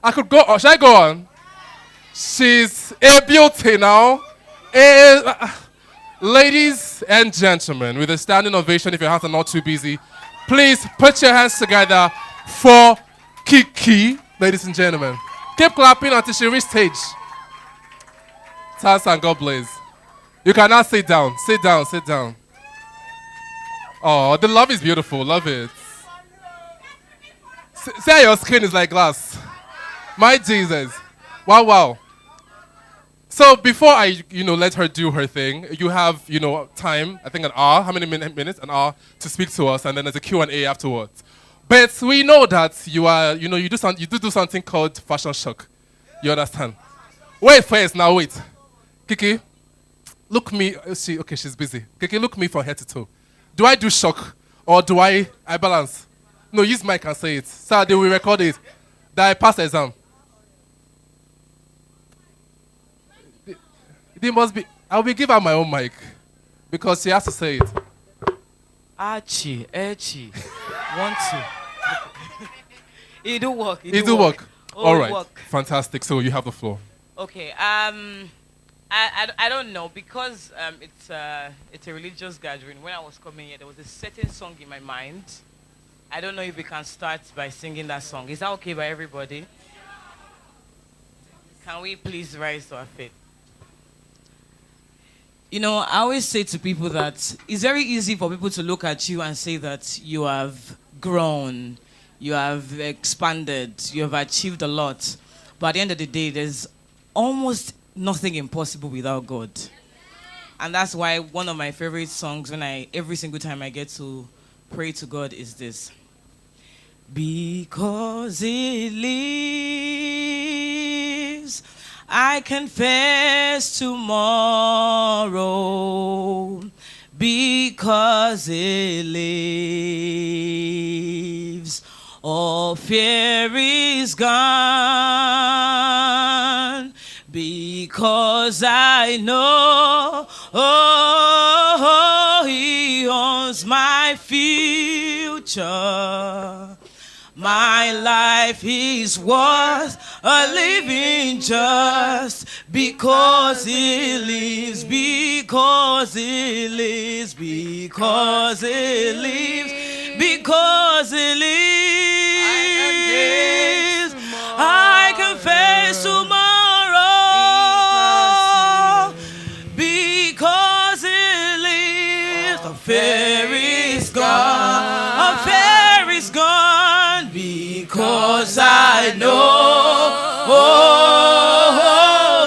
I could go on. Should I go on? She's a beauty now. Ladies and gentlemen, with a standing ovation, if your hands are not too busy, please put your hands together for Kiki, ladies and gentlemen. Keep clapping until she reaches stage. Thanks and God bless. You can now sit down. Sit down, sit down. Oh, the love is beautiful. Love it. Say your skin is like glass. My Jesus. Wow, wow. So before I, let her do her thing, you have, time, I think an hour. How many minutes? An hour to speak to us, and then there's a Q&A afterwards. But we know that you are, you do something called fashion shock. You understand? Wait first, now wait. Kiki, look me, she's busy. Kiki, look me from head to toe. Do I do shock, or do I balance? No, use mic and say it. So they will record it. That I pass the exam. It must be. I will give her my own mic because she has to say it. Archie. 1, 2. It do work. It do work. All right. Work. Fantastic. So you have the floor. Okay. I don't know because it's a religious gathering. When I was coming here, there was a certain song in my mind. I don't know if we can start by singing that song. Is that okay by everybody? Can we please rise to our feet? I always say to people that it's very easy for people to look at you and say that you have grown, you have expanded, you have achieved a lot. But at the end of the day, there's almost nothing impossible without God. And that's why one of my favorite songs every single time I get to pray to God is this. Because He lives, I can face tomorrow. Because He lives, all fear is gone. Because I know, He owns my future. My life is worth a living just because He lives, because He lives, because He lives, because He lives. I can face tomorrow because He lives. The fear is gone, the fear is gone because I know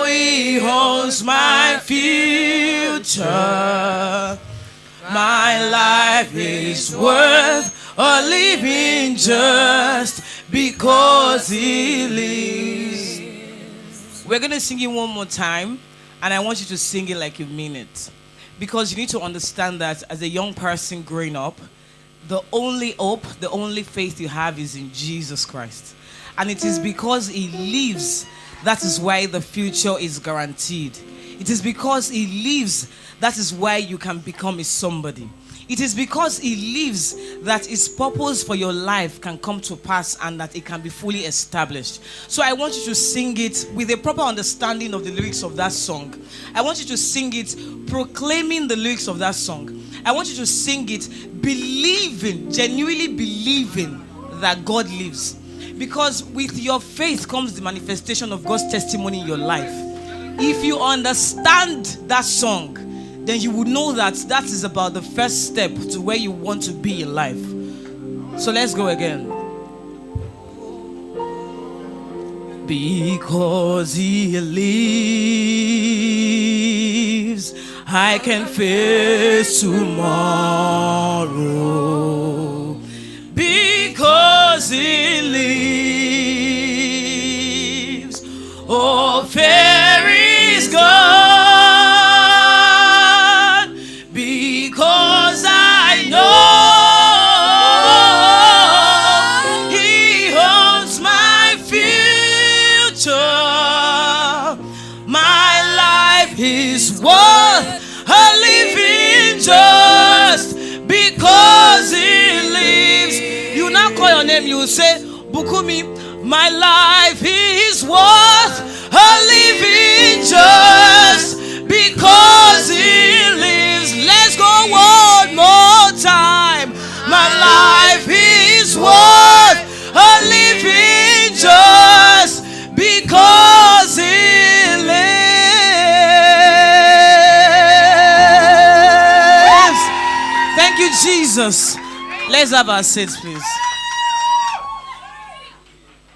He owns my future. My life is worth a living just because He lives. We're going to sing it one more time, and I want you to sing it like you mean it. Because you need to understand that as a young person growing up, the only hope, the only faith you have is in Jesus Christ. And it is because He lives, that is why the future is guaranteed. It is because He lives, that is why you can become a somebody. It is because He lives that His purpose for your life can come to pass and that it can be fully established. So I want you to sing it with a proper understanding of the lyrics of that song. I want you to sing it proclaiming the lyrics of that song. I want you to sing it believing, genuinely believing that God lives. Because with your faith comes the manifestation of God's testimony in your life. If you understand that song, then you would know that that is about the first step to where you want to be in life. So let's go again. Because He lives, I can face tomorrow. Because He lives, all fear is gone. Because I know He owns my future. My life is worth a living just because He lives. You now call your name, you say, Bukumi, My life is worth a living just because He lives. Let's go one more time. My life is worth a living just because He lives. Thank you, Jesus. Let's have our seats, please.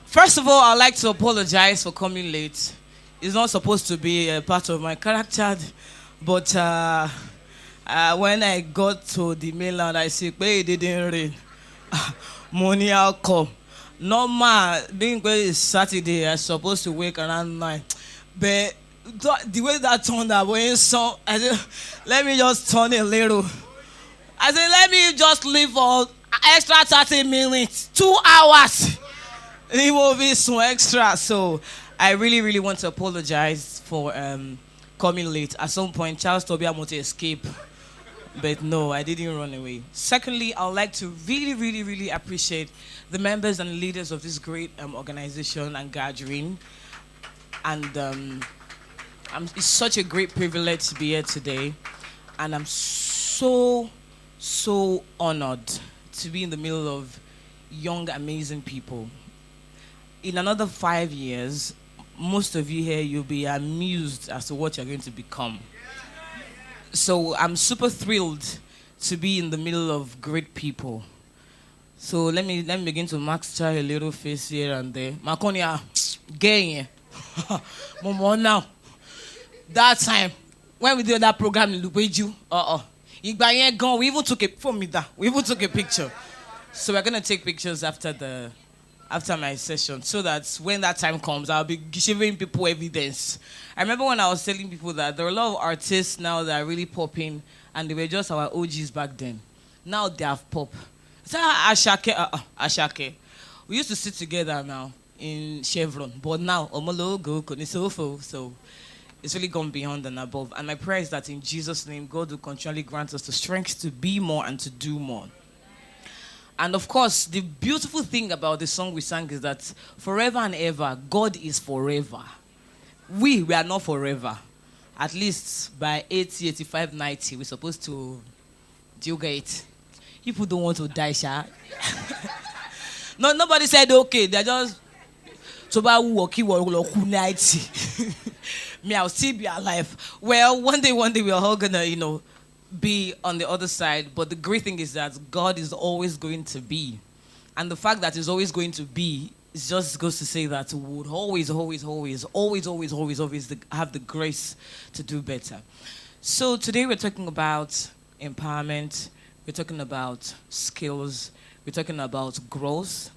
First of all, I'd like to apologize for coming late. It's not supposed to be a part of my character, but when I got to the mainland, I see, hey, it didn't rain. Money I'll come. Normal, being is Saturday, I'm supposed to wake around 9. But the way that turned out, when so, I said, let me just turn a little. I said, let me just leave for extra 30 minutes, 2 hours. It will be some extra. So I really, really want to apologize for coming late. At some point, Charles told me I want to escape. But no, I didn't run away. Secondly, I would like to really, really, really appreciate the members and leaders of this great organization and gathering. And it's such a great privilege to be here today. And I'm so honored to be in the middle of young, amazing people. In another 5 years, most of you here, you'll be amused as to what you're going to become. So I'm super thrilled to be in the middle of great people. So let me begin to master a little face here and there. Makonia, gay. Momo now. That time, when we did that program in Lubeju, we even took a picture. So we're gonna take pictures after my session, so that when that time comes, I'll be giving people evidence. I remember when I was telling people that there are a lot of artists now that are really popping, and they were just our OGs back then. Now they have pop. So Ashake. We used to sit together now in Chevron, but now so it's really gone beyond and above. And my prayer is that in Jesus' name, God will continually grant us the strength to be more and to do more. And of course, the beautiful thing about the song we sang is that forever and ever, God is forever. We are not forever. At least by 80, 85, 90, we're supposed to do it. People don't want to die, Sha. No, nobody said okay. They're just me, I'll still be alive. Well, one day we're all gonna, be on the other side. But the great thing is that God is always going to be. And the fact that He's always going to be is just goes to say that we would always have the grace to do better. So today we're talking about empowerment. We're talking about skills. We're talking about growth.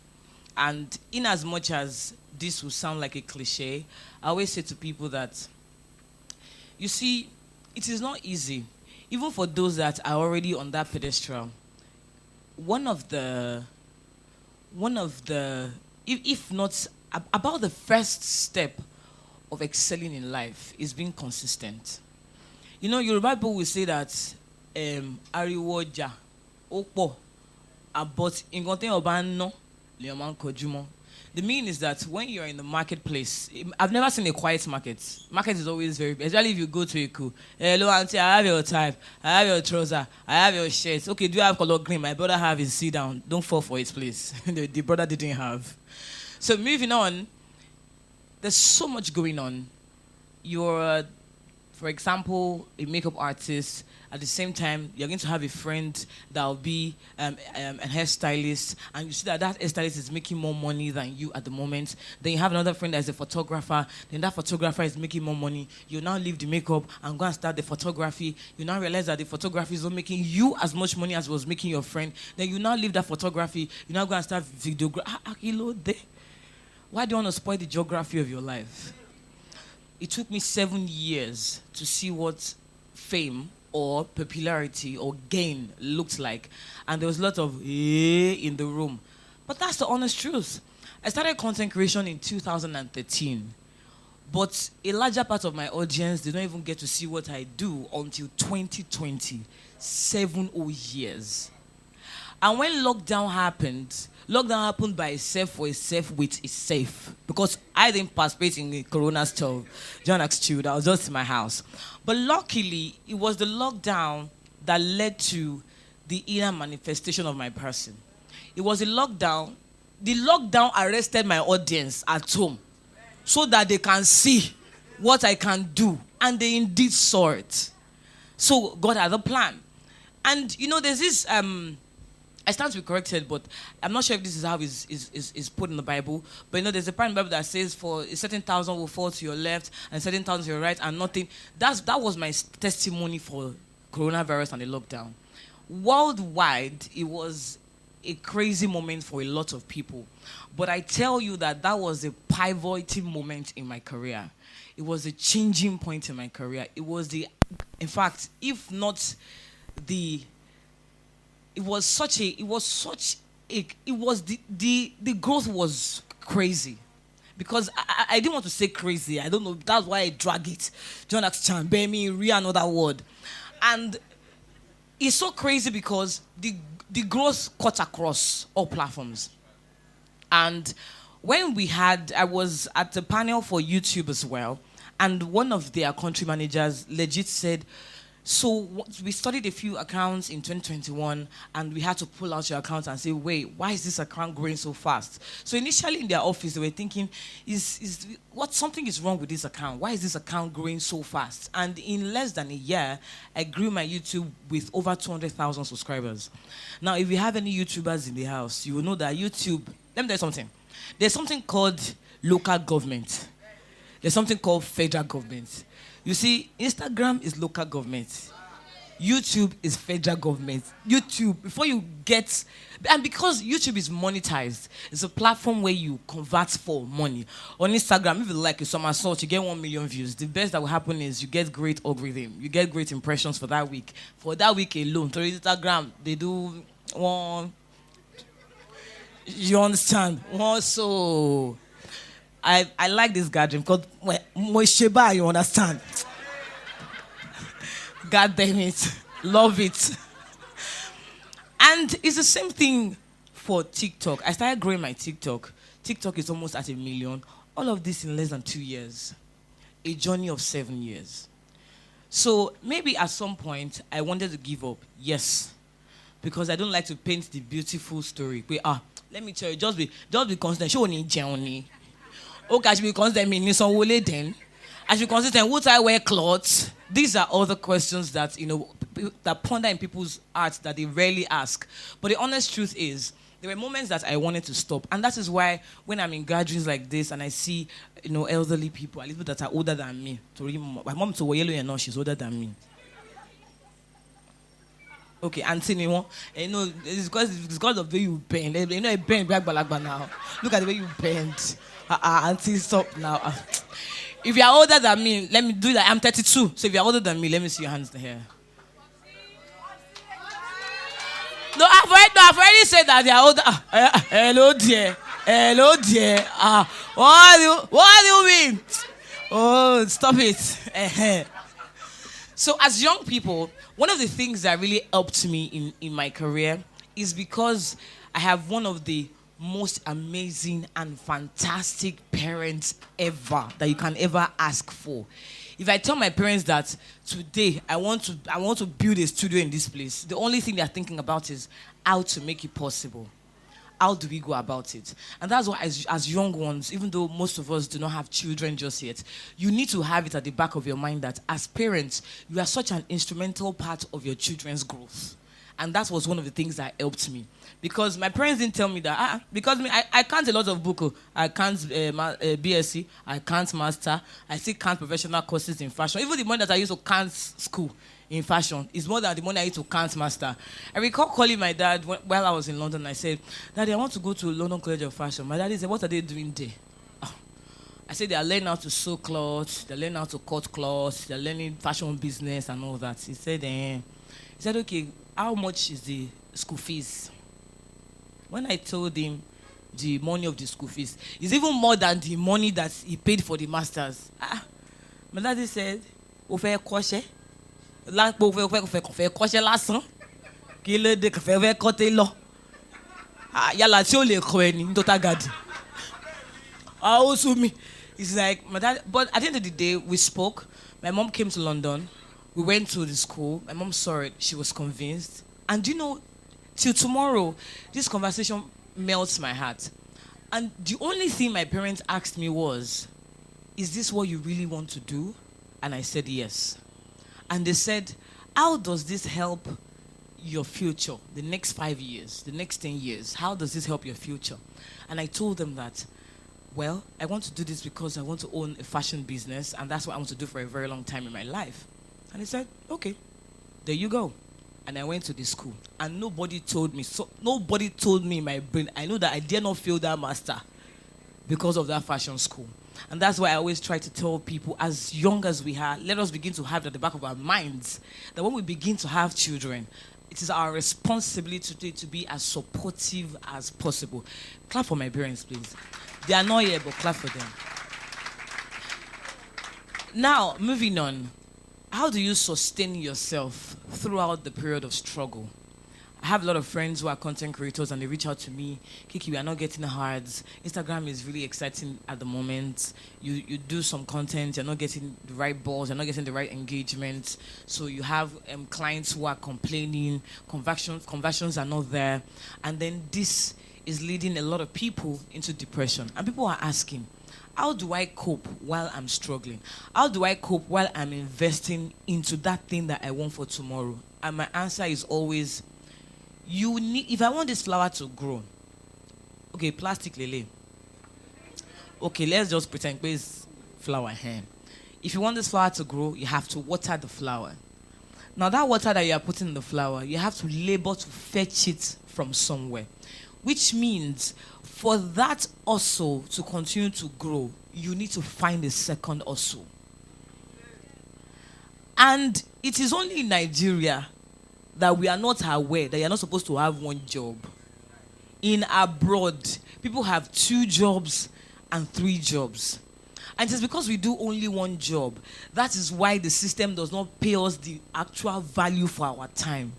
And in as much as this will sound like a cliche, I always say to people that, you see, it is not easy. Even for those that are already on that pedestal, one of the, if not about the first step of excelling in life is being consistent. Yoruba people will say that ariwoja opo but ingote obano leoman kojumo. The meaning is that when you're in the marketplace, I've never seen a quiet market. Market is always very, especially if you go to a cool. Hello, auntie, I have your type. I have your trouser. I have your shirts. Okay, do you have color green? My brother have his. Sit down. Don't fall for it, please. the brother didn't have. So moving on, there's so much going on. You're, for example, a makeup artist. At the same time, you're going to have a friend that will be a hairstylist, and you see that hairstylist is making more money than you at the moment. Then you have another friend that's a photographer. Then that photographer is making more money. You now leave the makeup and go and start the photography. You now realize that the photography is not making you as much money as was making your friend. Then you now leave that photography. You now go and start videography. Why do you want to spoil the geography of your life? It took me 7 years to see what fame or popularity or gain looked like. And there was a lot of in the room. But that's the honest truth. I started content creation in 2013. But a larger part of my audience did not even get to see what I do until 2020. 7 years. And when lockdown happened by itself for itself with itself. Because I didn't participate in the corona stuff. John asked you, I was just in my house. But luckily, it was the lockdown that led to the inner manifestation of my person. It was a lockdown. The lockdown arrested my audience at home so that they can see what I can do. And they indeed saw it. So God had a plan. And there's this I stand to be corrected, but I'm not sure if this is how is put in the Bible. But there's a part in the Bible that says, for a certain thousand will fall to your left and a certain thousand to your right, and nothing. That was my testimony for coronavirus and the lockdown. Worldwide, it was a crazy moment for a lot of people. But I tell you that was a pivoting moment in my career. It was a changing point in my career. It was the growth was crazy. Because I didn't want to say crazy. I don't know. That's why I drag it. John X Chan, bear me, another word. And it's so crazy because the growth cut across all platforms. And when I was at the panel for YouTube as well, and one of their country managers legit said, so we studied a few accounts in 2021, and we had to pull out your account and say, wait, why is this account growing so fast? So initially in their office, they were thinking, something is wrong with this account? Why is this account growing so fast? And in less than a year, I grew my YouTube with over 200,000 subscribers. Now, if you have any YouTubers in the house, you will know that YouTube, let me tell you something. There's something called local government. There's something called federal government. You see, Instagram is local government. YouTube is federal government. YouTube, and because YouTube is monetized, it's a platform where you convert for money. On Instagram, if you like a somersault, you get 1 million views. The best that will happen is you get great algorithm. You get great impressions for that week. For that week alone, to Instagram, they do one. You understand? So I like this gathering because Moisheba, you understand? God damn it. Love it. And it's the same thing for TikTok. I started growing my TikTok. TikTok is almost at 1 million. All of this in less than 2 years. A journey of 7 years. So maybe at some point I wanted to give up. Yes. Because I don't like to paint the beautiful story. Let me tell you, just be constant. Show me journey. Okay, I should be constant. Me need some wool then. I should be consistent. Would I wear clothes? These are all the questions that that ponder in people's hearts that they rarely ask. But the honest truth is, there were moments that I wanted to stop, and that is why when I'm in gatherings like this and I see elderly people, at least people that are older than me. My mom to yellow, she's older than me. Okay, Auntie, it's because of the way you bend. I bend back now. Look at the way you bend. Auntie, stop now. If you're older than me, let me do that. I'm 32. So if you're older than me, let me see your hands here. No, I've already said that they're older. Hello, dear. Hello, dear. What do you mean? Oh, stop it. So as young people, one of the things that really helped me in my career is because I have one of the most amazing and fantastic parents ever that you can ever ask for. If I tell my parents that today I want to build a studio in this place, the only thing they're thinking about is how to make it possible. How do we go about it? And that's why as young ones, even though most of us do not have children just yet, you need to have it at the back of your mind that as parents, you are such an instrumental part of your children's growth. And that was one of the things that helped me. Because my parents didn't tell me that, because I can't a lot of book. I can't BSc, I can't master, I still can't professional courses in fashion. Even the money that I used to can't school in fashion is more than the money I used to can't master. I recall calling my dad while I was in London. I said, Daddy, I want to go to London College of Fashion. My daddy said, what are they doing there? I said, they are learning how to sew clothes, they're learning how to cut clothes, they're learning fashion business and all that. He said, okay, how much is the school fees? When I told him the money of the school fees is even more than the money that he paid for the masters. My daddy said, "Ofe koshe, la ofe koshe lasan, kile de kafe kote lo." Yala tí ó lè kọ ẹni ní total garden. Also me. It's like my dad. But at the end of the day, we spoke. My mom came to London. We went to the school. My mom saw it. She was convinced. And you know, till tomorrow, this conversation melts my heart. And the only thing my parents asked me was, "Is this what you really want to do?" And I said yes. And they said, "How does this help your future, the next 5 years, the next 10 years? How does this help your future?" And I told them that, well, I want to do this because I want to own a fashion business, and that's what I want to do for a very long time in my life. And they said, okay, there you go. And I went to the school, and nobody told me, so nobody told me in my brain, I know that I dare not fail that master because of that fashion school. And that's why I always try to tell people, as young as we are, let us begin to have at the back of our minds that when we begin to have children, it is our responsibility to be as supportive as possible. Clap for my parents, please. They are not here, but clap for them. Now, moving on. How do you sustain yourself throughout the period of struggle? I have a lot of friends who are content creators, and they reach out to me. Kiki, we are not getting cards. Instagram is really exciting at the moment. You do some content, you're not getting the right balls, you're not getting the right engagement. So you have clients who are complaining, conversions are not there. And then this is leading a lot of people into depression. And people are asking, how do I cope while I'm struggling? How do I cope while I'm investing into that thing that I want for tomorrow? And my answer is always, you need, if I want this flower to grow, okay, plastic lele. Okay, let's just pretend it's flower here. If you want this flower to grow, you have to water the flower. Now that water that you are putting in the flower, you have to labor to fetch it from somewhere. Which means for that also to continue to grow, you need to find a second also. And it is only in Nigeria that we are not aware that you're not supposed to have one job. In abroad, people have 2 jobs and 3 jobs. And it's because we do only one job. That is why the system does not pay us the actual value for our time.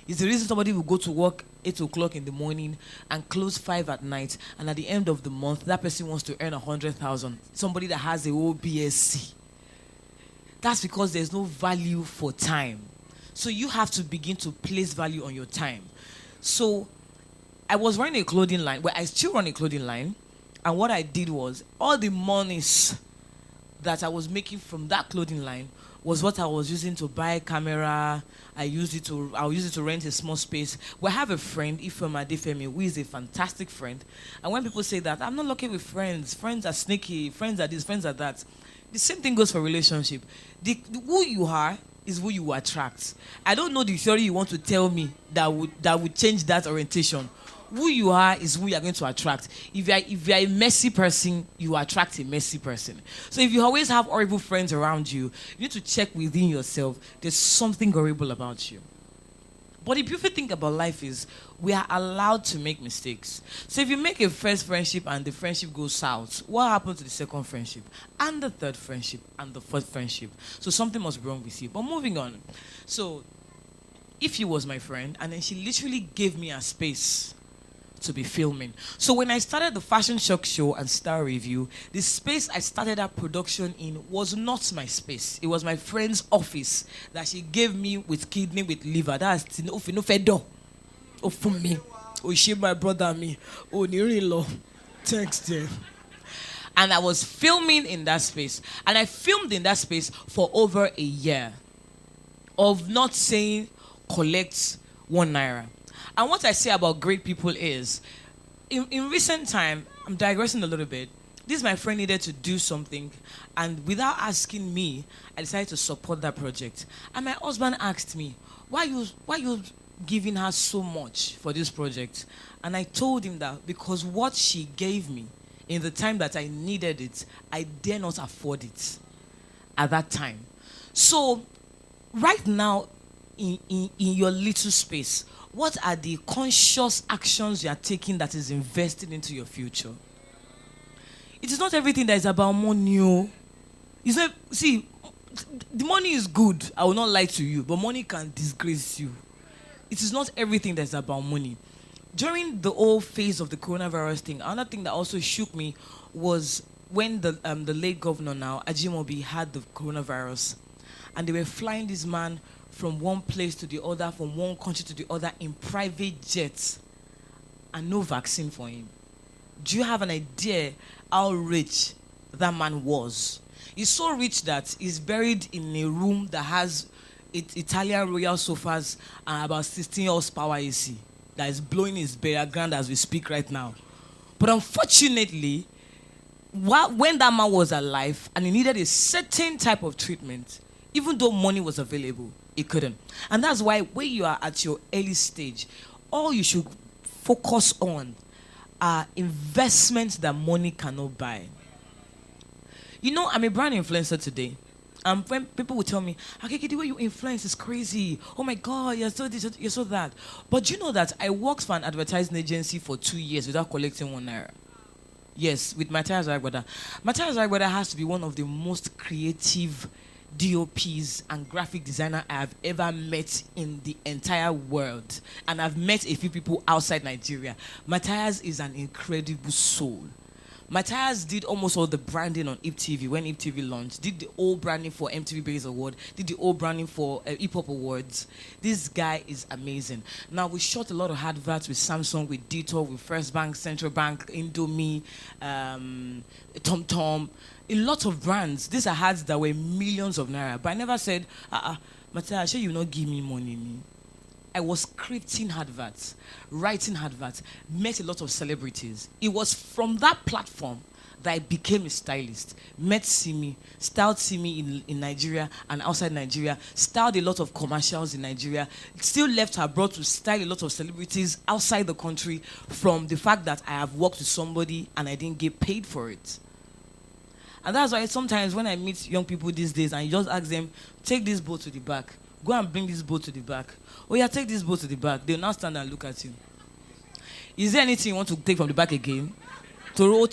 It's the reason somebody will go to work 8 o'clock in the morning and close 5 at night, and at the end of the month, that person wants to earn 100,000. Somebody that has a OBSc. That's because there's no value for time. So you have to begin to place value on your time. So I was running a clothing line, well, I still run a clothing line, and what I did was, all the monies that I was making from that clothing line was what I was using to buy a camera. I'll use it to rent a small space. We have a friend, Ifema Adefemi, who is a fantastic friend. And when people say that, I'm not lucky with friends. Friends are sneaky. Friends are this, friends are that. The same thing goes for relationship. Who you are is who you attract. I don't know the theory you want to tell me that would change that orientation. Who you are is who you are going to attract. If you are a messy person, you attract a messy person. So if you always have horrible friends around you, you need to check within yourself. There's something horrible about you. But the beautiful thing about life is we are allowed to make mistakes. So if you make a first friendship and the friendship goes south, what happens to the second friendship? And the third friendship and the fourth friendship? So something must be wrong with you. But moving on. So if you was my friend, and then she literally gave me a space to be filming. So when I started the Fashion Shock Show and Star Review, the space I started that production in was not my space. It was my friend's office that she gave me with kidney, with liver. That's no fedo. Oh, for me. Oh, she my brother and me. Oh, near-in-law. Text them. And I was filming in that space. And I filmed in that space for over a year of not saying collect 1 naira. And what I say about great people is, in recent time, I'm digressing a little bit, this my friend needed to do something, and without asking me, I decided to support that project. And my husband asked me, why you giving her so much for this project? And I told him that because what she gave me in the time that I needed it, I dare not afford it at that time. So right now, in your little space, what are the conscious actions you are taking that is invested into your future? It is not everything that is about money. Oh. It's not, see, the money is good. I will not lie to you, but money can disgrace you. It is not everything that is about money. during the whole phase of the coronavirus thing, another thing that also shook me was when the late governor now, Ajimobi, had the coronavirus. And they were flying this man from one place to the other, from one country to the other in private jets, and no vaccine for him. Do you have an idea how rich that man was? He's so rich that he's buried in a room that has Italian royal sofas and about 16 horsepower AC that is blowing his burial ground as we speak right now. But unfortunately, when that man was alive and he needed a certain type of treatment, even though money was available, he couldn't. And that's why when you are at your early stage, all you should focus on are investments that money cannot buy. You know, I'm a brand influencer today. And when people will tell me, okay, the way you influence is crazy. Oh my God, you're so this, you're so that. But you know that I worked for an advertising agency for 2 years without collecting 1 naira. Yes, with Matthias Ragbada. Matthias Ragbada has to be one of the most creative DOPs and graphic designer I have ever met in the entire world. And I've met a few people outside Nigeria. Matthias is an incredible soul. Matthias did almost all the branding on Hypp TV when Hypp TV launched. Did the old branding for MTV Base Award. Did the old branding for Hip Hop Awards. This guy is amazing. Now, we shot a lot of adverts with Samsung, with Detour, with First Bank, Central Bank, Indomie, TomTom. A lot of brands. These are ads that were millions of naira. But I never said, Matthias, sure you not give me money. I was scripting adverts, writing adverts, met a lot of celebrities. It was from that platform that I became a stylist. Met Simi, styled Simi in Nigeria and outside Nigeria, styled a lot of commercials in Nigeria, still left abroad to style a lot of celebrities outside the country from the fact that I have worked with somebody and I didn't get paid for it. And that's why sometimes when I meet young people these days and you just ask them, take this boat to the back, go and bring this boat to the back. Oh yeah, take this boat to the back. They'll now stand and look at you. Is there anything you want to take from the back again? When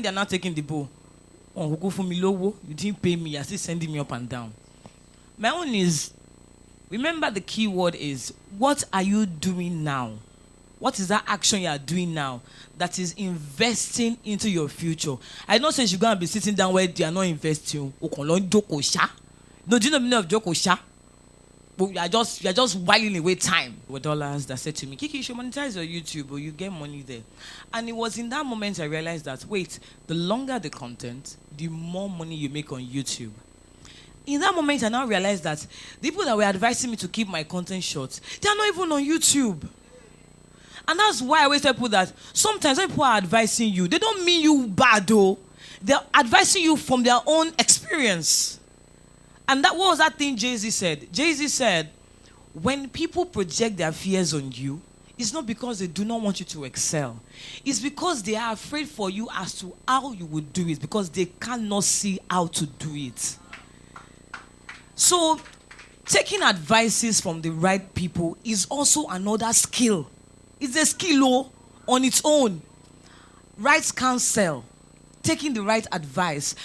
they're not taking the boat, oh, go for me low, you didn't pay me, you're still sending me up and down. My own is, remember the key word is, what are you doing now? What is that action you are doing now that is investing into your future? I don't say you're going to be sitting down where they are not investing. No, do you know the meaning of jokosha? You are just whiling away time with dollars that said to me, Kiki, you should monetize your YouTube or you get money there. And it was in that moment I realized that, wait, the longer the content, the more money you make on YouTube. In that moment, I now realized that the people that were advising me to keep my content short, they are not even on YouTube. And that's why I always tell people that sometimes when people are advising you, they don't mean you bad though. They're advising you from their own experience. And what was that thing Jay-Z said? Jay-Z said, when people project their fears on you, it's not because they do not want you to excel. It's because they are afraid for you as to how you would do it, because they cannot see how to do it. So, taking advices from the right people is also another skill. It's a skill on its own. Right counsel, taking the right advice.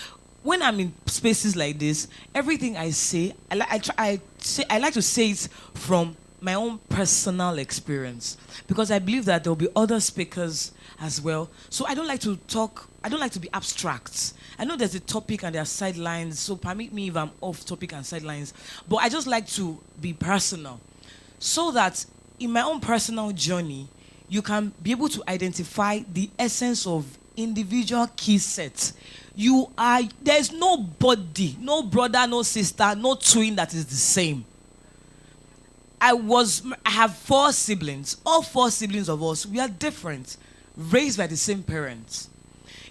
When I'm in spaces like this, everything I say, I like to say it from my own personal experience, because I believe that there will be other speakers as well. So I don't like to talk. I don't like to be abstract. I know there's a topic and there are sidelines, so permit me if I'm off topic and sidelines. But I just like to be personal, so that in my own personal journey, you can be able to identify the essence of individual key sets. There's nobody, no brother, no sister, no twin that is the same. I have 4 siblings. All 4 siblings of us, we are different, raised by the same parents.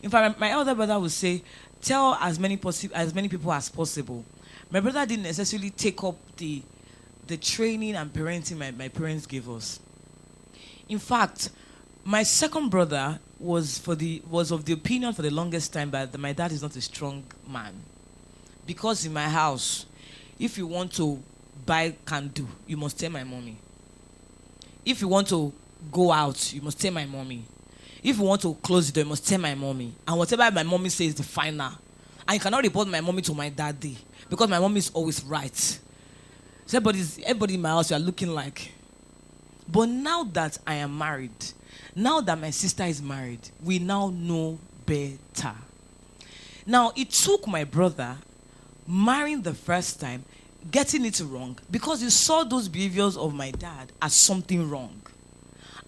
In fact, my elder brother would say, tell as many people as possible. My brother didn't necessarily take up the training and parenting my parents gave us. In fact, my second brother was of the opinion for the longest time that my dad is not a strong man. Because in my house, if you want to buy candle, you must tell my mommy. If you want to go out, you must tell my mommy. If you want to close the door, you must tell my mommy. And whatever my mommy says is the final. And you cannot report my mommy to my daddy, because my mommy is always right. So everybody in my house, you are looking like. But now that I am married, now that my sister is married, we now know better. Now, it took my brother marrying the first time, getting it wrong, because he saw those behaviors of my dad as something wrong.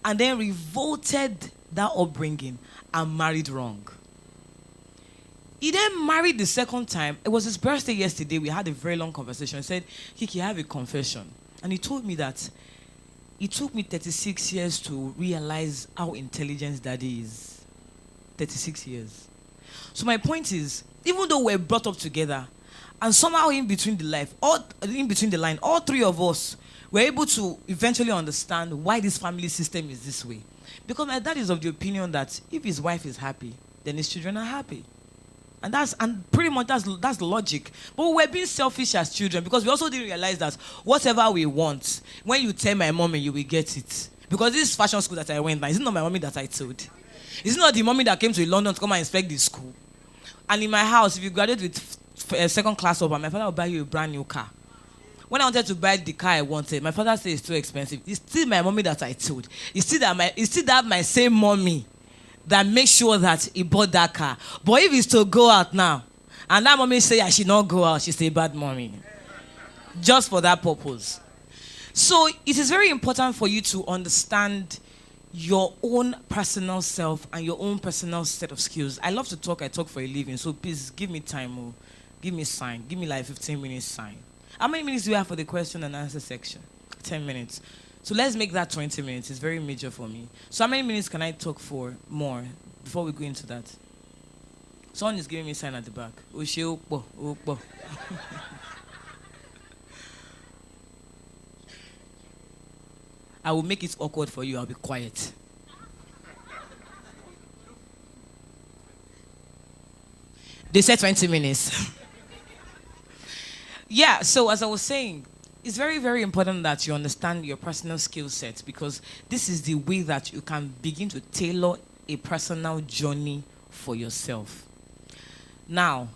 And then revolted that upbringing and married wrong. He then married the second time. It was his birthday yesterday. We had a very long conversation. He said, Kiki, I have a confession. And he told me that it took me 36 years to realize how intelligent daddy is. 36 years. So my point is, even though we're brought up together, and somehow in between the line, all three of us were able to eventually understand why this family system is this way. Because my dad is of the opinion that if his wife is happy, then his children are happy. And pretty much that's the logic. But we're being selfish as children because we also didn't realize that whatever we want, when you tell my mommy, you will get it. Because this fashion school that I went by, is it not my mommy that I told? Is it not the mommy that came to London to come and inspect the school? And in my house, if you graduate with second class over, my father will buy you a brand new car. When I wanted to buy the car I wanted, my father said it's too expensive. It's still my mommy that I told. It's still that my same mommy that makes sure that he bought that car. But if he's to go out now, and that mommy say I should not go out, she's a bad mommy. Just for that purpose. So it is very important for you to understand your own personal self and your own personal set of skills. I love to talk. I talk for a living. So please give me time. Or give me a sign. Give me like 15 minutes sign. How many minutes do you have for the question and answer section? 10 minutes. So let's make that 20 minutes. It's very major for me. So how many minutes can I talk for more before we go into that? Someone is giving me a sign at the back. Oshe okpo, okpo. I will make it awkward for you. I'll be quiet. They said 20 minutes. Yeah, so as I was saying, it's very, very important that you understand your personal skill set because this is the way that you can begin to tailor a personal journey for yourself. Now,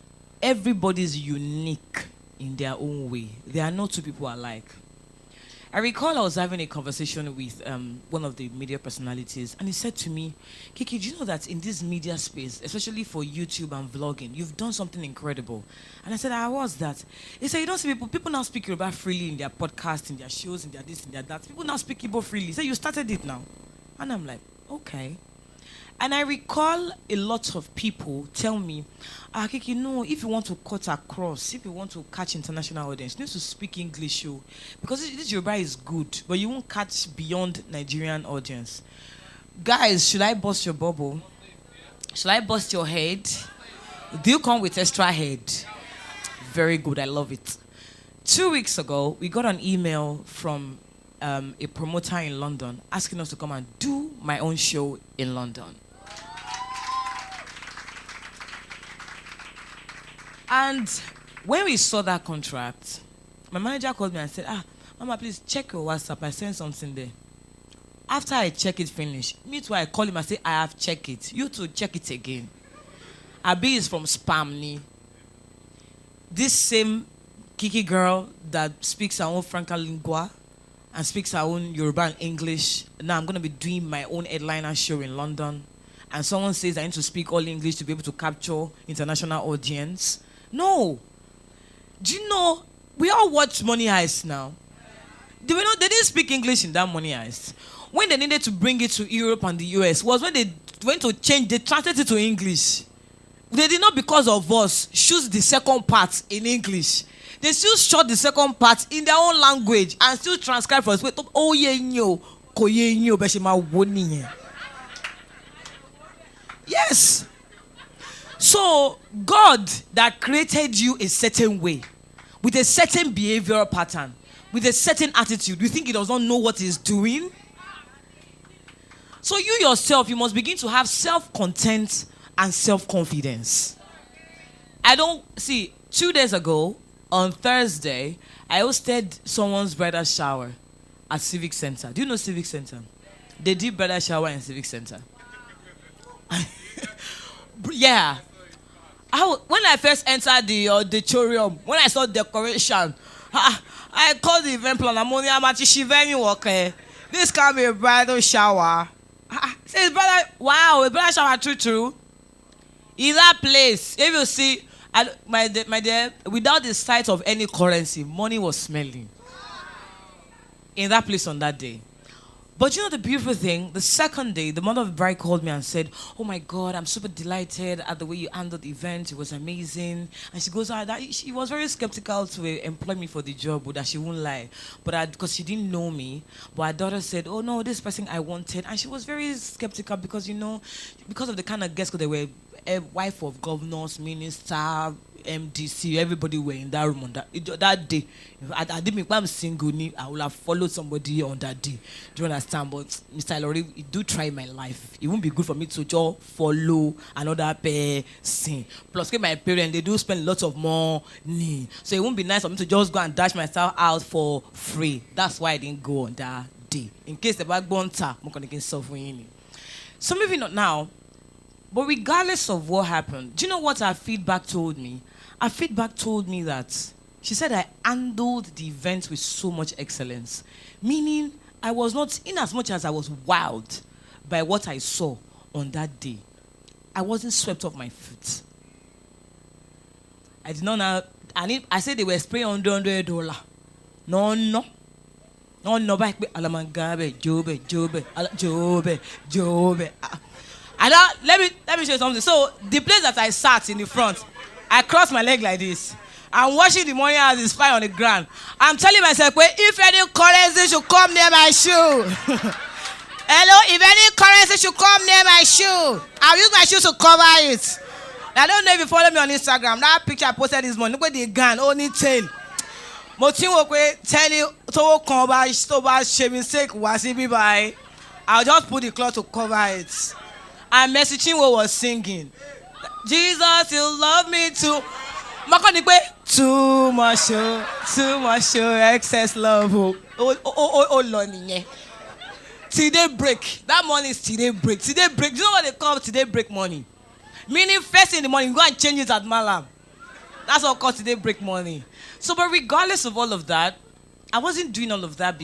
everybody's unique in their own way. There are no two people alike. I recall I was having a conversation with one of the media personalities, and he said to me, Kiki, do you know that in this media space, especially for YouTube and vlogging, you've done something incredible? And I said, what's that? He said, you don't see people now speak Yoruba freely in their podcasts, in their shows, in their this, in their that. People now speak Igbo freely. He said, you started it now. And I'm like, okay. And I recall a lot of people tell me, Kiki, no, if you want to cut across, if you want to catch international audience, you need to speak English. Because this Yoruba is good, but you won't catch beyond Nigerian audience. Guys, should I bust your bubble? Should I bust your head? Do you come with extra head? Very good, I love it. 2 weeks ago, we got an email from a promoter in London asking us to come and do my own show in London. And when we saw that contract, my manager called me and said, Mama, please check your WhatsApp. I sent something there. After I check it finish, me too, I call him and say, I have checked it. You too, check it again. Abi is from Spamni. This same Kiki girl that speaks her own Franca Lingua and speaks her own Yoruba and English. Now I'm going to be doing my own headliner show in London. And someone says I need to speak all English to be able to capture international audience. No. Do you know, we all watch Money Heist now. They didn't speak English in that Money Heist. When they needed to bring it to Europe and the US was when they went to change, they translated it to English. They did not, because of us, choose the second part in English. They still shot the second part in their own language and still transcribe for us. Oh, yeah, yes. So, God that created you a certain way, with a certain behavioral pattern, with a certain attitude, you think he does not know what he's doing? So you yourself, you must begin to have self-content and self-confidence. 2 days ago, on Thursday, I hosted someone's bridal shower at Civic Center. Do you know Civic Center? They did bridal shower in Civic Center. Yeah. When I first entered the auditorium, when I saw decoration, I called the event planner, money, I'm at the venue, okay. This can be a bridal shower. Says, brother, wow, a bridal shower, true. In that place, if you see, my dear, without the sight of any currency, money was smelling. In that place on that day. But you know the beautiful thing? The second day, the mother of the bride called me and said, oh my God, I'm super delighted at the way you handled the event. It was amazing. And she goes, she was very skeptical to employ me for the job, but that she won't lie. But because she didn't know me. But her daughter said, oh no, this person I wanted. And she was very skeptical because, because of the kind of guests, because they were a wife of governors, minister, MDC, everybody were in that room on that day. I didn't think I'm single, I would have followed somebody on that day. Do you understand? But Mr. Lori, it do try my life. It won't be good for me to just follow another person. Plus, my parents, they do spend lots of money. So it won't be nice for me to just go and dash myself out for free. That's why I didn't go on that day. In case the backbone tap, I'm going to get suffering. So maybe not now. But regardless of what happened, do you know what our feedback told me? Our feedback told me that she said I handled the event with so much excellence. Meaning, I was not, in as much as I was wowed by what I saw on that day, I wasn't swept off my feet. I did not know, I said they were spraying $100. No. Back Alamangabe, Jobe. Let me show you something. So the place that I sat in the front, I crossed my leg like this. I'm watching the money as it's flying on the ground. I'm telling myself, wait, if any currency should come near my shoe. Hello, if any currency should come near my shoe, I'll use my shoes to cover it. I don't know if you follow me on Instagram. That picture I posted this morning, look at the gun, only tail. Tell you to come by, shaving sake, was it by? I'll just put the cloth to cover it. And messaging what was singing. Jesus, you love me too. Too much, excess love. Oh, Lord. Till they break. That money is till they break. Till they break. Do you know what they call till they break money? Meaning first in the morning, go and change it at Malam. That's what called till they break money. So, but regardless of all of that, I wasn't doing all of that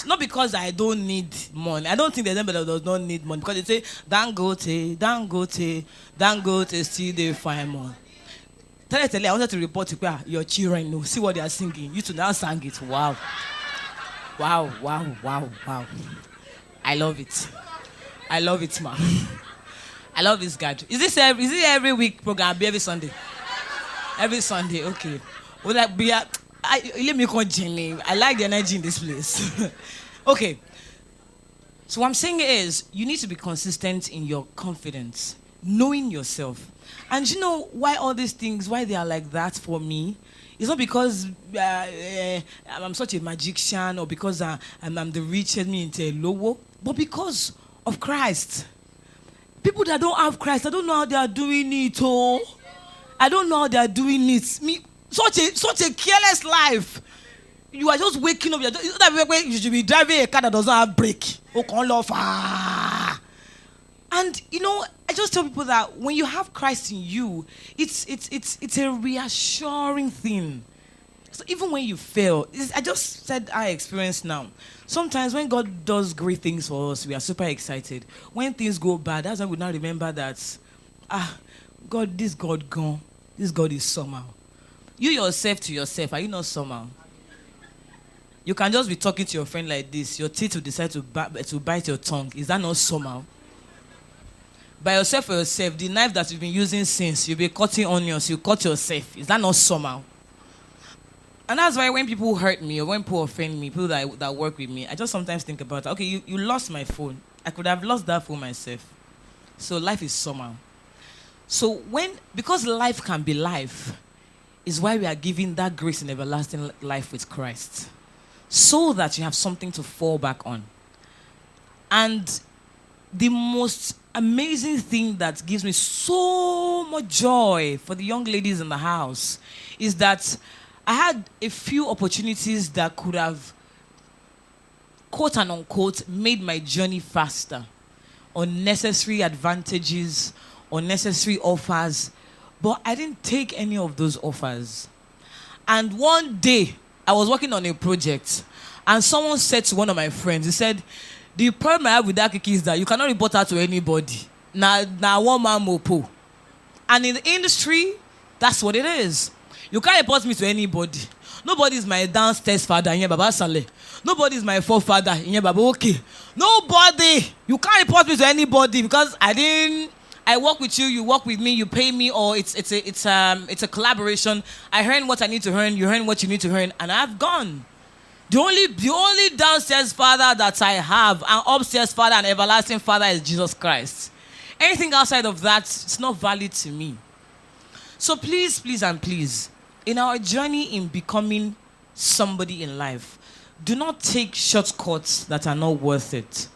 not because I don't need money. I don't think there's anybody that does not need money. Because they say, Dangote, still they find money. Tell you, I wanted to report to your children know. See what they are singing. You two now sang it. Wow. I love it, man. I love this guy. Is it every week program? Every Sunday? Every Sunday, okay. Well, let me continue. I like the energy in this place. Okay. So what I'm saying is, you need to be consistent in your confidence, knowing yourself. And you know why all these things, why they are like that for me? It's not because I'm such a magician or because I'm the richest me into low, but because of Christ. People that don't have Christ, I don't know how they are doing it. Oh, I don't know how they are doing it. Such a careless life. You are just waking up. You should be driving a car that doesn't have brake. And I just tell people that when you have Christ in you, it's a reassuring thing. So even when you fail, I just said I experience now. Sometimes when God does great things for us, we are super excited. When things go bad, that's when we now remember that, God, this God gone. This God is somehow. You yourself to yourself, are you not somehow? You can just be talking to your friend like this. Your teeth will decide to bite your tongue. Is that not somehow? By yourself for yourself, the knife that you've been using since, you'll be cutting onions, you cut yourself. Is that not somehow? And that's why when people hurt me or when people offend me, people that work with me, I just sometimes think about, okay, you lost my phone. I could have lost that phone myself. So life is somehow. So because life can be life, is why we are given that grace and everlasting life with Christ. So that you have something to fall back on. And the most amazing thing that gives me so much joy for the young ladies in the house is that I had a few opportunities that could have, quote and unquote, made my journey faster. Unnecessary advantages, unnecessary offers, but I didn't take any of those offers. And one day, I was working on a project, and someone said to one of my friends, he said, the problem I have with that kiki is that you cannot report her to anybody. Now one man mopo. And in the industry, that's what it is. You can't report me to anybody. Nobody is my downstairs father in Baba Saleh. Nobody is my forefather in Baba Okay. Nobody. You can't report me to anybody because I work with you, you work with me, you pay me, or it's a collaboration. I earn what I need to earn, you earn what you need to earn, and I've gone. The only downstairs father that I have, and upstairs father and everlasting father, is Jesus Christ. Anything outside of that, it's not valid to me. So please, please, and please, in our journey in becoming somebody in life, do not take shortcuts that are not worth it.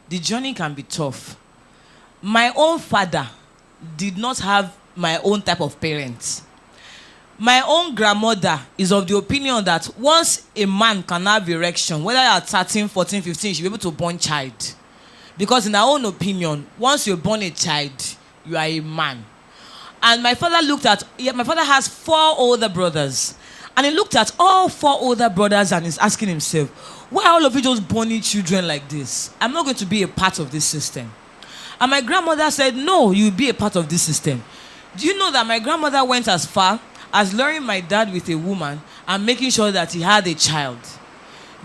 The journey can be tough. My own father did not have my own type of parents. My own grandmother is of the opinion that once a man can have erection, whether you are 13, 14, 15, you should be able to born child. Because in our own opinion, once you're born a child, you are a man. And my father my father has 4 older brothers. And he looked at all 4 older brothers and is asking himself, why are all of you just born children like this? I'm not going to be a part of this system. And my grandmother said, no, you'll be a part of this system. Do you know that my grandmother went as far as luring my dad with a woman and making sure that he had a child?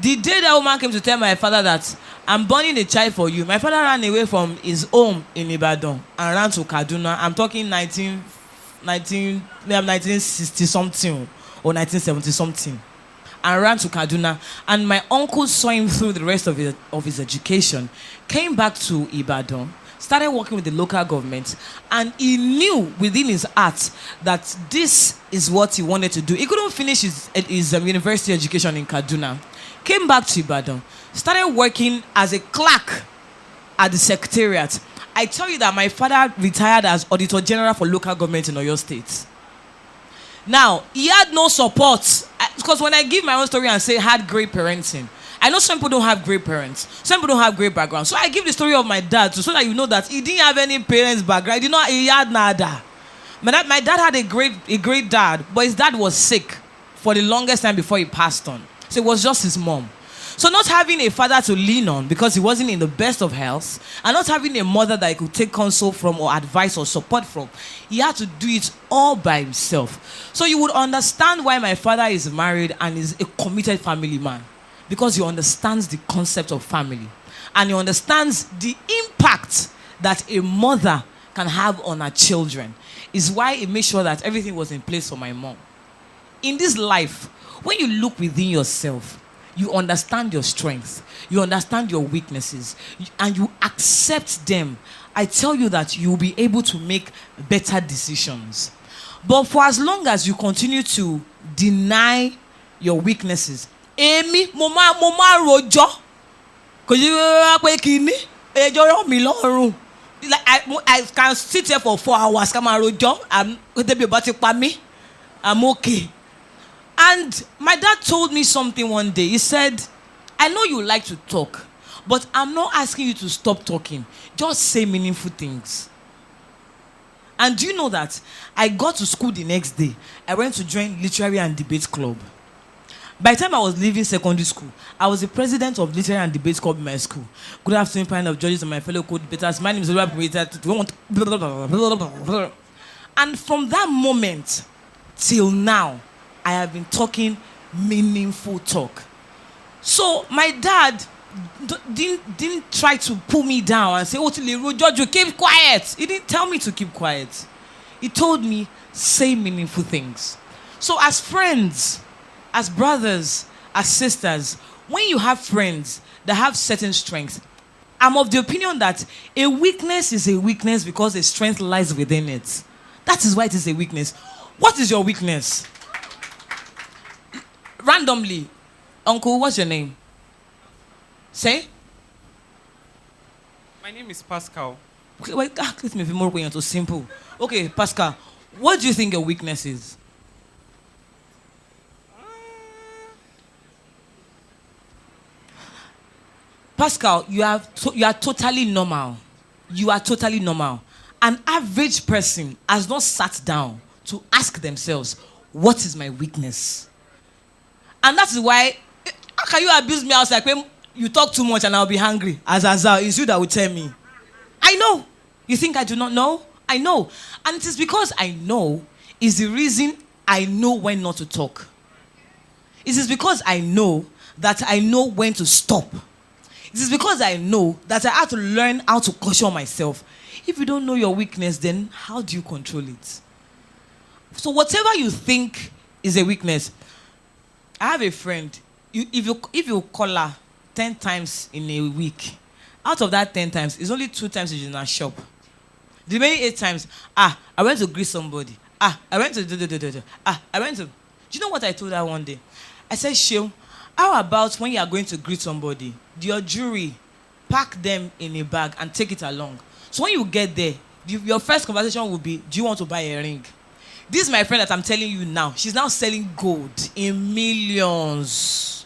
The day that woman came to tell my father that I'm borning a child for you, my father ran away from his home in Ibadan and ran to Kaduna. I'm talking 1960 something or 1970 something, and ran to Kaduna. And my uncle saw him through the rest of his education, came back to Ibadan, started working with the local government, and he knew within his heart that this is what he wanted to do. He couldn't finish his university education in Kaduna. Came back to Ibadan, started working as a clerk at the secretariat. I tell you that my father retired as Auditor General for local government in Oyo State. Now, he had no support. Because when I give my own story and say had great parenting, I know some people don't have great parents. Some people don't have great background. So I give the story of my dad so that you know that he didn't have any parents' background. He had nada. My dad had a great dad, but his dad was sick for the longest time before he passed on. So it was just his mom. So not having a father to lean on because he wasn't in the best of health, and not having a mother that he could take counsel from or advice or support from, he had to do it all by himself. So you would understand why my father is married and is a committed family man, because he understands the concept of family, and he understands the impact that a mother can have on her children. Is why he made sure that everything was in place for my mom. In this life, when you look within yourself, you understand your strengths, you understand your weaknesses, and you accept them. I tell you that you will be able to make better decisions. But for as long as you continue to deny your weaknesses, Amy, mama rojo, because you like I can sit here for 4 hours, come on, rojo, I'm okay. And my dad told me something one day. He said, I know you like to talk, but I'm not asking you to stop talking. Just say meaningful things. And do you know that I got to school the next day? I went to join literary and debate club. By the time I was leaving secondary school, I was the president of literary and debate club in my school. Good afternoon, panel of judges and my fellow co-debaters. My name is Robert. And from that moment till now, I have been talking meaningful talk. So my dad didn't try to pull me down and say, oh, Jojo, keep quiet. He didn't tell me to keep quiet. He told me, say meaningful things. So as friends, as brothers, as sisters, when you have friends that have certain strengths, I'm of the opinion that a weakness is a weakness because a strength lies within it. That is why it is a weakness. What is your weakness? Randomly, uncle, what's your name? Say? My name is Pascal. Okay, wait, let me be more going to simple. Okay, Pascal, what do you think your weakness is? Pascal, you are totally normal. You are totally normal. An average person has not sat down to ask themselves, what is my weakness? And that is why, how can you abuse me outside when you talk too much and I'll be hungry? Azazal, it's you that will tell me. I know. You think I do not know? I know. And it is because I know is the reason I know when not to talk. It is because I know that I know when to stop. It is because I know that I have to learn how to caution myself. If you don't know your weakness, then how do you control it? So whatever you think is a weakness, I have a friend. If you call her 10 times in a week, out of that 10 times, it's only 2 times she's in a shop. The remaining 8 times, I went to greet somebody. I went to I went to. Do you know what I told her one day? I said, Sheil, how about when you are going to greet somebody, your jewelry, pack them in a bag and take it along. So when you get there, your first conversation will be, do you want to buy a ring? This is my friend that I'm telling you now. She's now selling gold in millions.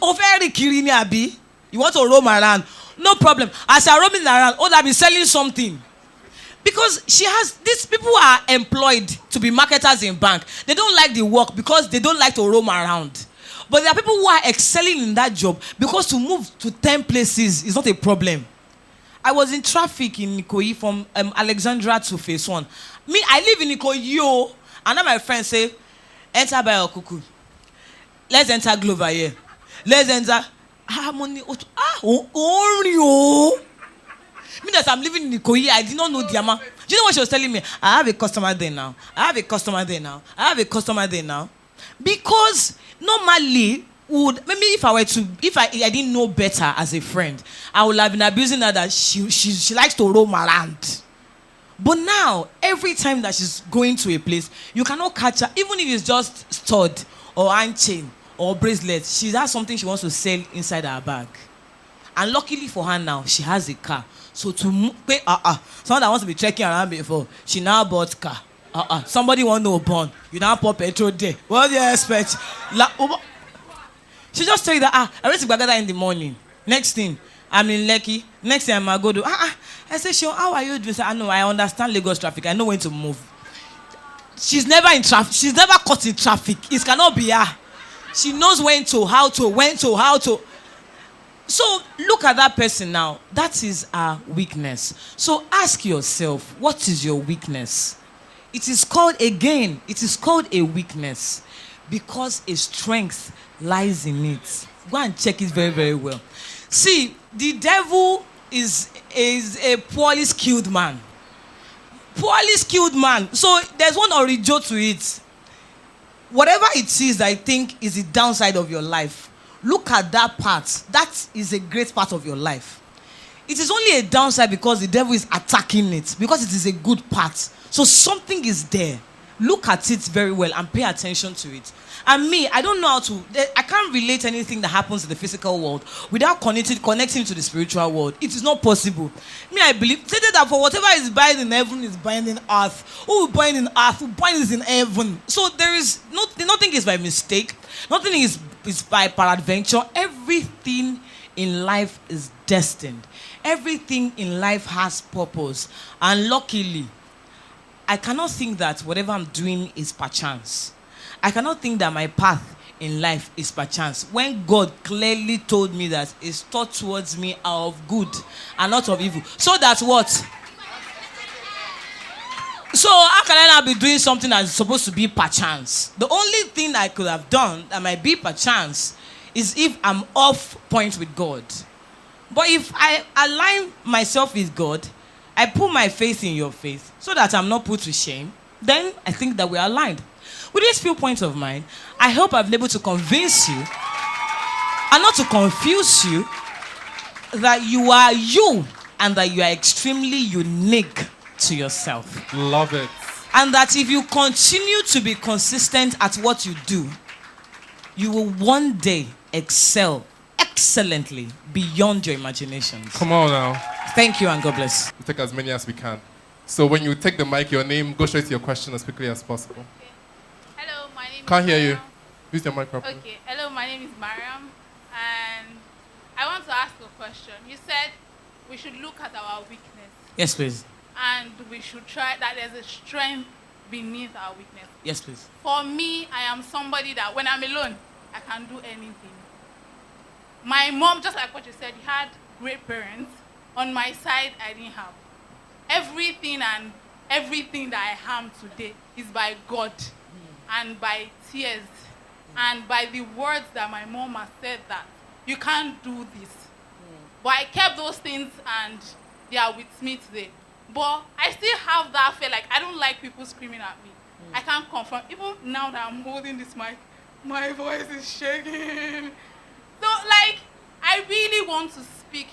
Over Kirini Abi, you want to roam around? No problem. As you're roaming around, I'll be selling something. Because these people are employed to be marketers in bank. They don't like the work because they don't like to roam around. But there are people who are excelling in that job because to move to 10 places is not a problem. I was in traffic in Ikoyi from Alexandra to Phase 1. Me, I live in Ikoyi, and then my friend say, enter by Okuku. Let's enter Glover here. Let's enter Harmony. Because I'm living in Ikoyi, I did not know the amount. Do you know what she was telling me? I have a customer there now. I have a customer there now. I have a customer there now. Because normally, maybe if I didn't know better as a friend, I would have been abusing her that she likes to roam around. But now, every time that she's going to a place, you cannot catch her, even if it's just stud or hand chain or bracelet. She has something she wants to sell inside her bag. And luckily for her now, she has a car. So to pay, someone that wants to be trekking around before, she now bought car. Somebody want no bond. You now pour petrol there. What do you expect? She just tell you that, I went to Bagada in the morning. Next thing, I'm in Lekki. Next thing, I'm going to go to, I say, Sheil, how are you doing? I know, I understand Lagos traffic. I know when to move. She's never in traffic. She's never caught in traffic. It cannot be her. She knows when to. So look at that person now. That is our weakness. So ask yourself, what is your weakness? It is called a weakness because a strength lies in it. Go and check it very, very well. See, the devil is a poorly skilled man. Poorly skilled man. So there's one orijo to it. Whatever it is I think is the downside of your life, look at that part. That is a great part of your life. It is only a downside because the devil is attacking it, because it is a good part. So something is there. Look at it very well and pay attention to it. And me, I don't know how to, I can't relate anything that happens in the physical world without connecting to the spiritual world. It is not possible. Me, I believe, say that for whatever is bound in heaven is bound in earth. Who will bind in earth, who binds in heaven. So there is, nothing is by mistake. Nothing is by peradventure. Everything in life is destined. Everything in life has purpose. And luckily, I cannot think that whatever I'm doing is perchance. I cannot think that my path in life is perchance. When God clearly told me that his thought towards me are of good and not of evil. So that what? So how can I now be doing something that's supposed to be perchance? The only thing I could have done that might be perchance is if I'm off point with God. But if I align myself with God, I put my faith in your faith so that I'm not put to shame, then I think that we're aligned. With these few points of mine, I hope I've been able to convince you and not to confuse you that you are you and that you are extremely unique to yourself. Love it. And that if you continue to be consistent at what you do, you will one day excel excellently beyond your imaginations. Come on now. Thank you and God bless. We'll take as many as we can. So when you take the mic, your name, go straight to your question as quickly as possible. Hello, my name Can't is hear you. Mariam. Use your mic properly. Okay, hello, my name is Mariam, and I want to ask a question. You said we should look at our weakness, Yes, please. and we should try that there's a strength beneath our weakness. Yes, please. For me, I am somebody that when I'm alone, I can do anything. My mom, just like what you said, had great parents. On my side, I didn't have. Everything that I am today is by God and by tears and by the words that my mom has said that you can't do this. But I kept those things and they are with me today. But I still have that fear, like I don't like people screaming at me. I can't confront. Even now that I'm holding this mic, my voice is shaking. So like, I really want to speak.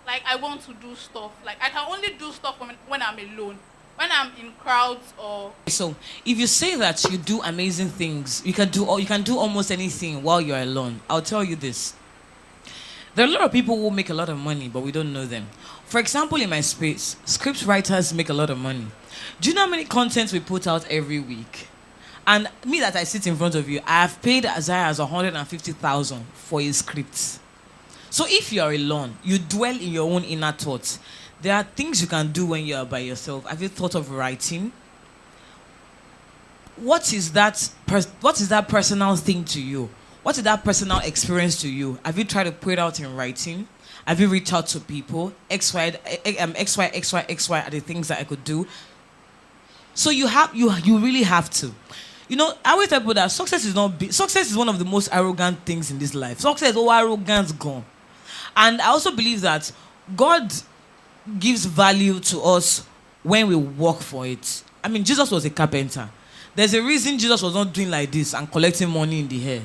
Like I want to do stuff. Like I can only do stuff when I'm alone. When I'm in crowds or... So, if you say that you do amazing things, you can do almost anything while you're alone. I'll tell you this. There are a lot of people who make a lot of money, but we don't know them. For example, in my space, script writers make a lot of money. Do you know how many contents we put out every week? And me that I sit in front of you, I have paid as high as 150,000 for a script. So if you are alone, you dwell in your own inner thoughts. There are things you can do when you are by yourself. Have you thought of writing? What is that personal thing to you? What is that personal experience to you? Have you tried to put it out in writing? Have you reached out to people? X, Y are the things that I could do. So you really have to. You know, I always tell people that success is one of the most arrogant things in this life. Success, arrogance gone. And I also believe that God gives value to us when we work for it. I mean, Jesus was a carpenter. There's a reason Jesus was not doing like this and collecting money in the air.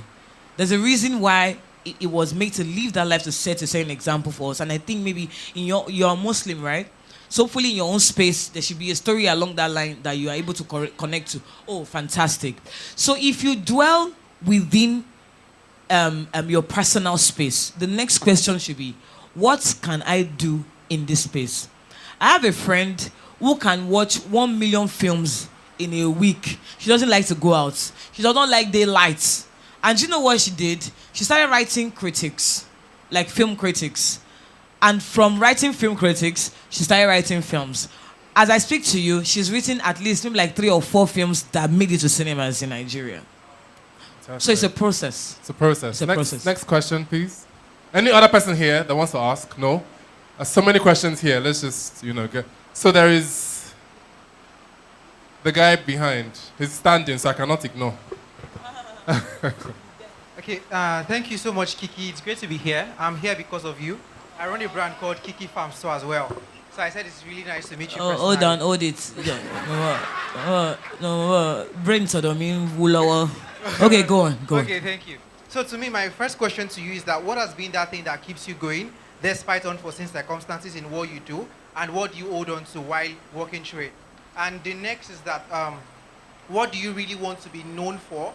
There's a reason why it was made to live that life to set an example for us. And I think maybe you're a Muslim, right? So hopefully in your own space, there should be a story along that line that you are able to connect to. Oh, fantastic. So if you dwell within your personal space, the next question should be, what can I do in this space? I have a friend who can watch 1 million films in a week. She doesn't like to go out. She doesn't like daylight. And you know what she did? She started writing critics, like film critics. And from writing film critics, she started writing films. As I speak to you, she's written at least maybe like 3 or 4 films that made it to cinemas in Nigeria. Fantastic. So it's a process. It's a process. It's a process. Next question, please. Any other person here that wants to ask? No? So many questions here. Let's just, go. So there is the guy behind. He's standing, so I cannot ignore. Okay, thank you so much, Kiki. It's great to be here. I'm here because of you. I run a brand called Kiki Farm Store as well. So I said it's really nice to meet you personally. Hold on, hold it. No, brain sodomy, wulawa. Okay, go on. Okay, thank you. So to me, my first question to you is that what has been that thing that keeps you going despite unforeseen circumstances in what you do, and what do you hold on to while working through it? And the next is that what do you really want to be known for?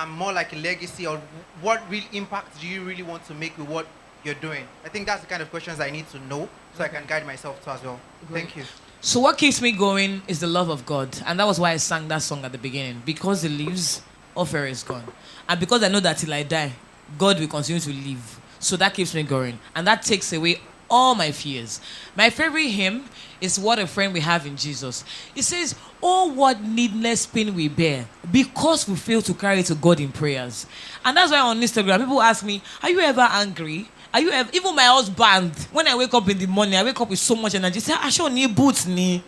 More like a legacy, or what real impact do you really want to make with what you're doing? I think that's the kind of questions I need to know so I can guide myself to as well. Thank you. So what keeps me going is the love of God. And that was why I sang that song at the beginning. Because He lives, all fear is gone. And because I know that till I die, God will continue to live. So that keeps me going. And that takes away all my fears. My favorite hymn is What a Friend We Have in Jesus. It says, oh, what needless pain we bear because we fail to carry to God in prayers. And that's why on Instagram, people ask me, are you ever angry? Are you ever, even my husband, when I wake up in the morning, I wake up with so much energy. Say, I sure need boots, ni.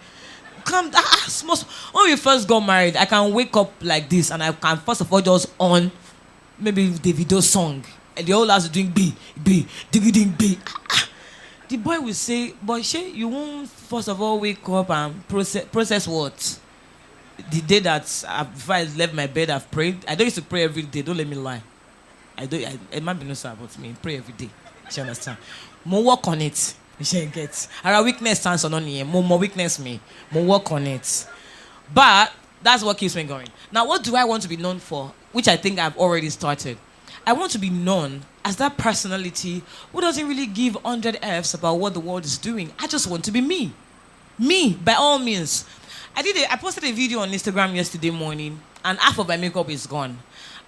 Come, when we first got married, I can wake up like this and I can first of all just on maybe the video song. And the whole house is doing B, digging B. The boy will say, but Shay, you won't first of all wake up and process what? The day that before I left my bed, I've prayed. I don't used to pray every day. Don't let me lie. It might be no sir, but me pray every day. You understand? More work on it. You get. Our weakness stands on here. More weakness me. More work on it. But that's what keeps me going. Now, what do I want to be known for? Which I think I've already started. I want to be known as that personality who doesn't really give 100 Fs about what the world is doing. I just want to be me. Me, by all means. I posted a video on Instagram yesterday morning, and half of my makeup is gone.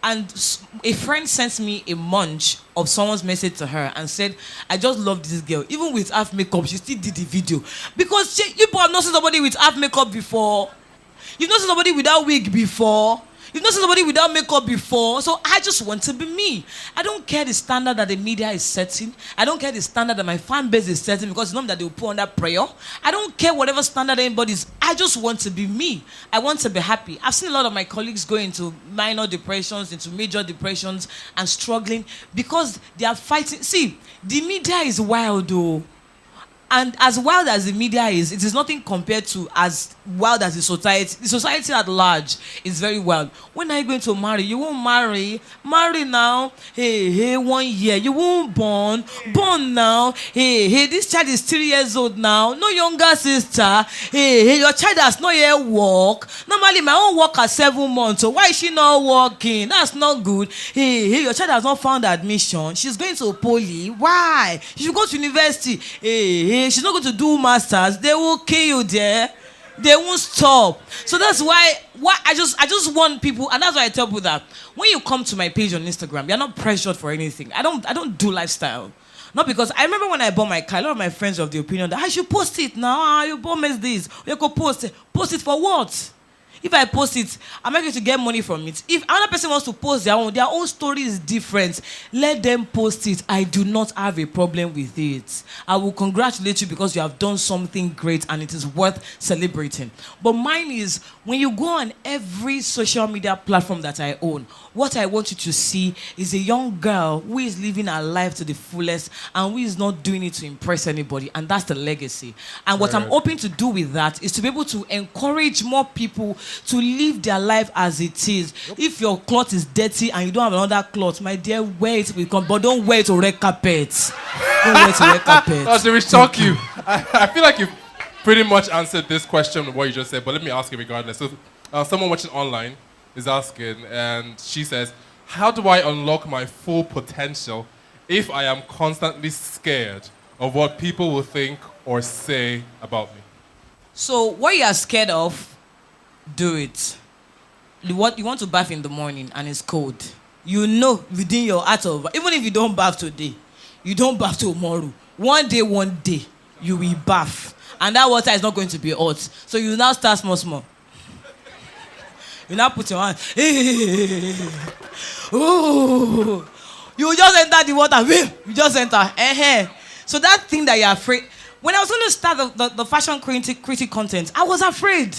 And a friend sent me a munch of someone's message to her and said, I just love this girl. Even with half makeup, she still did the video. Because you have not seen somebody with half makeup before. You've not seen somebody without wig before. You've not seen somebody without makeup before. So I just want to be me. I don't care the standard that the media is setting. I don't care the standard that my fan base is setting because it's not that they will put under prayer. I don't care whatever standard anybody is. I just want to be me. I want to be happy. I've seen a lot of my colleagues go into minor depressions, into major depressions and struggling because they are fighting. See, the media is wild though. And as wild as the media is, it is nothing compared to as wild as the society. The society at large is very wild. When are you going to marry? You won't marry. Marry now. Hey, 1 year. You won't born. Born now. Hey, this child is 3 years old now. No younger sister. Hey, your child has not yet walk. Normally, my own work at 7 months. So why is she not working? That's not good. Hey, your child has not found admission. She's going to poly. Why? She should go to university. Hey, she's not going to do masters. They will kill you there. They won't stop. So that's why I just want people, and that's why I tell people that when you come to my page on Instagram, you're not pressured for anything. I don't do lifestyle. Not because I remember when I bought my car, a lot of my friends were of the opinion that I should post it now. You bought me this. You could post it. Post it for what? If I post it, I'm not going to get money from it. If another person wants to post their own story is different. Let them post it. I do not have a problem with it. I will congratulate you because you have done something great and it is worth celebrating. But mine is when you go on every social media platform that I own, what I want you to see is a young girl who is living her life to the fullest and who is not doing it to impress anybody. And that's the legacy. And what I'm hoping to do with that is to be able to encourage more people to live their life as it is. If your cloth is dirty and you don't have another cloth, my dear, wear it with but don't wear it to red carpet. Don't wear it to red carpet. No, should we shock you? I feel like you've pretty much answered this question with what you just said, but let me ask you regardless. So, someone watching online is asking, and she says, how do I unlock my full potential if I am constantly scared of what people will think or say about me? So what you are scared of, do it. You want to bath in the morning and it's cold. You know within your heart of, even if you don't bath today, you don't bath tomorrow. One day, you will bath. And that water is not going to be hot. So you now start small. You now put your hand. Oh, you just enter the water. You just enter. So that thing that you're afraid. When I was going to start the fashion critic content, I was afraid.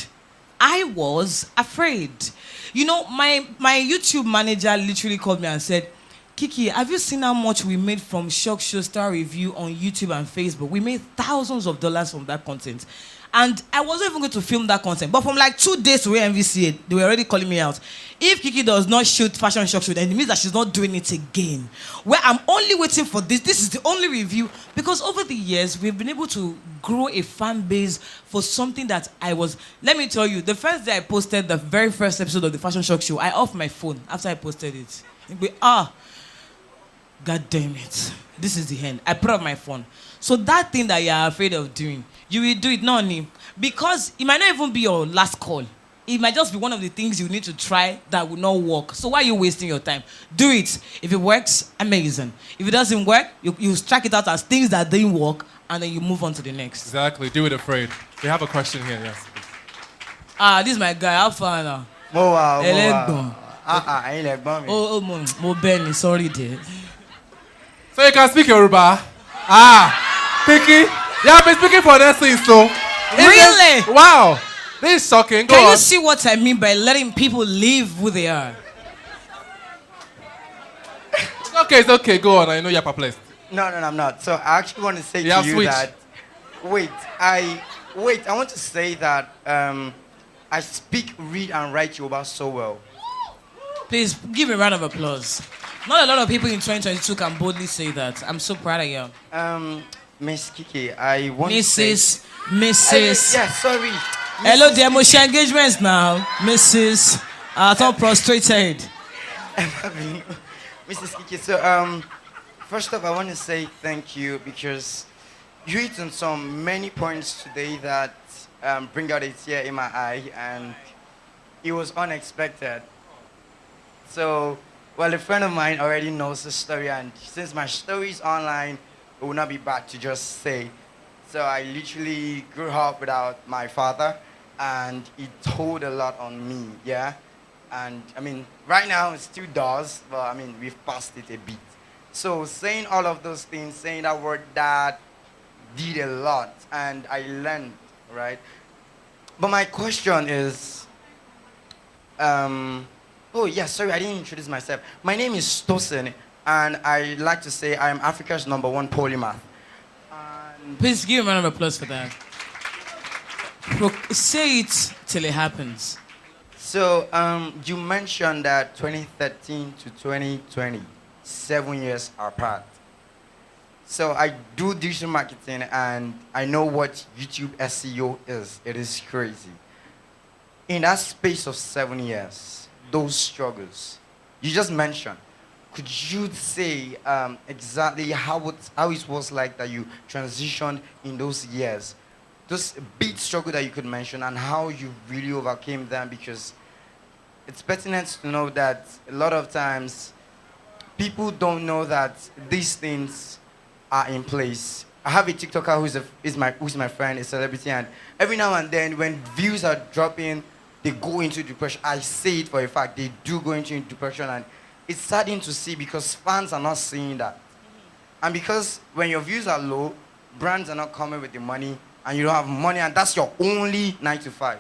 You know, my YouTube manager literally called me and said, Kiki, have you seen how much we made from Shock Show Star Review on YouTube and Facebook? We made thousands of dollars from that content. And I wasn't even going to film that content. But from like 2 days to MVCA, they were already calling me out. If Kiki does not shoot Fashion Shock Show, then it means that she's not doing it again. Where I'm only waiting for this. This is the only review. Because over the years, we've been able to grow a fan base for something that I was... Let me tell you, the first day I posted the very first episode of the Fashion Shock Show, I off my phone after I posted it. God damn it. This is the end. I put up my phone. So that thing that you're afraid of doing, you will do it, not only because it might not even be your last call. It might just be one of the things you need to try that will not work. So why are you wasting your time? Do it. If it works, amazing. If it doesn't work, you strike it out as things that didn't work, and then you move on to the next. Exactly. Do it afraid. We have a question here, yes. This is my guy. How far now? Mo Benny, sorry dear. So you can speak Yoruba. Kiki. Yeah, I've been speaking for that since, so. Really? Wow. This is shocking. Go Can on. you see what I mean by letting people live who they are? It's okay. Go on. I know you're perplexed. No, I'm not. So I actually want to say to you that... I want to say that I speak, read, and write Yoruba so well. Please give me a round of applause. Not a lot of people in 2022 can boldly say that. I'm so proud of you. Miss Kiki, I want to say... Mrs. Yeah, sorry. Hello, dear. Mo share engagements now. Mrs. I thought prostrated. Mrs. Kiki, so first off, I want to say thank you because you hit on some many points today that bring out a tear in my eye, and it was unexpected. So, well, a friend of mine already knows the story, and since my story is online, it will not be bad to just say. So I literally grew up without my father. and it told a lot on me, yeah. And I mean, right now it still does, but I mean, we've passed it a bit. So saying all of those things, saying that word that did a lot, and I learned, right? But my question is, oh yeah, sorry, I didn't introduce myself. My name is Tosin, and I like to say I am Africa's #1 polymath. And Please give him a round of applause for that. Say it till it happens. so you mentioned that 2013 to 2020, 7 years apart. So I do digital marketing, and I know what YouTube SEO is. It is crazy. In that space of 7 years, those struggles you just mentioned, could you say exactly how it was like that you transitioned in those years? Those big struggle that you could mention and how you really overcame them, because it's pertinent to know that a lot of times people don't know that these things are in place. I have a TikToker who's my friend, a celebrity, and every now and then when views are dropping, they go into depression. I say it for a fact, they do go into depression, and it's saddening to see because fans are not seeing that. And because when your views are low, brands are not coming with the money, and you don't have money, and that's your only 9 to 5.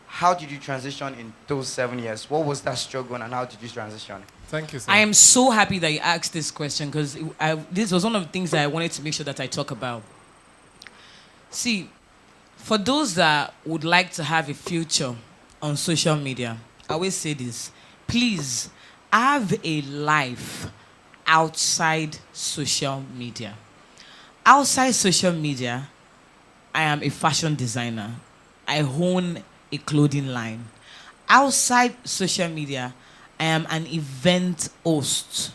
How did you transition in those 7 years? What was that struggle, and how did you transition? Thank you, sir. I am so happy that you asked this question because this was one of the things that I wanted to make sure that I talk about. See, for those that would like to have a future on social media, I always say this: please have a life outside social media. Outside social media, I am a fashion designer. I own a clothing line. Outside social media, I am an event host.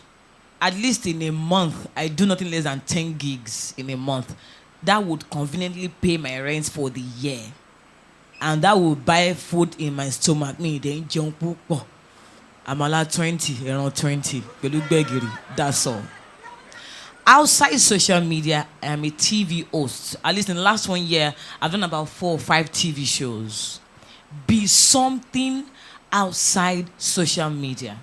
At least in a month, I do nothing less than 10 gigs in a month. That would conveniently pay my rent for the year. And that would buy food in my stomach. Me, then jump. I'm allowed 20, around 20. That's all. Outside social media, I am a TV host. At least in the last 1 year, I've done about 4 or 5 TV shows. Be something outside social media.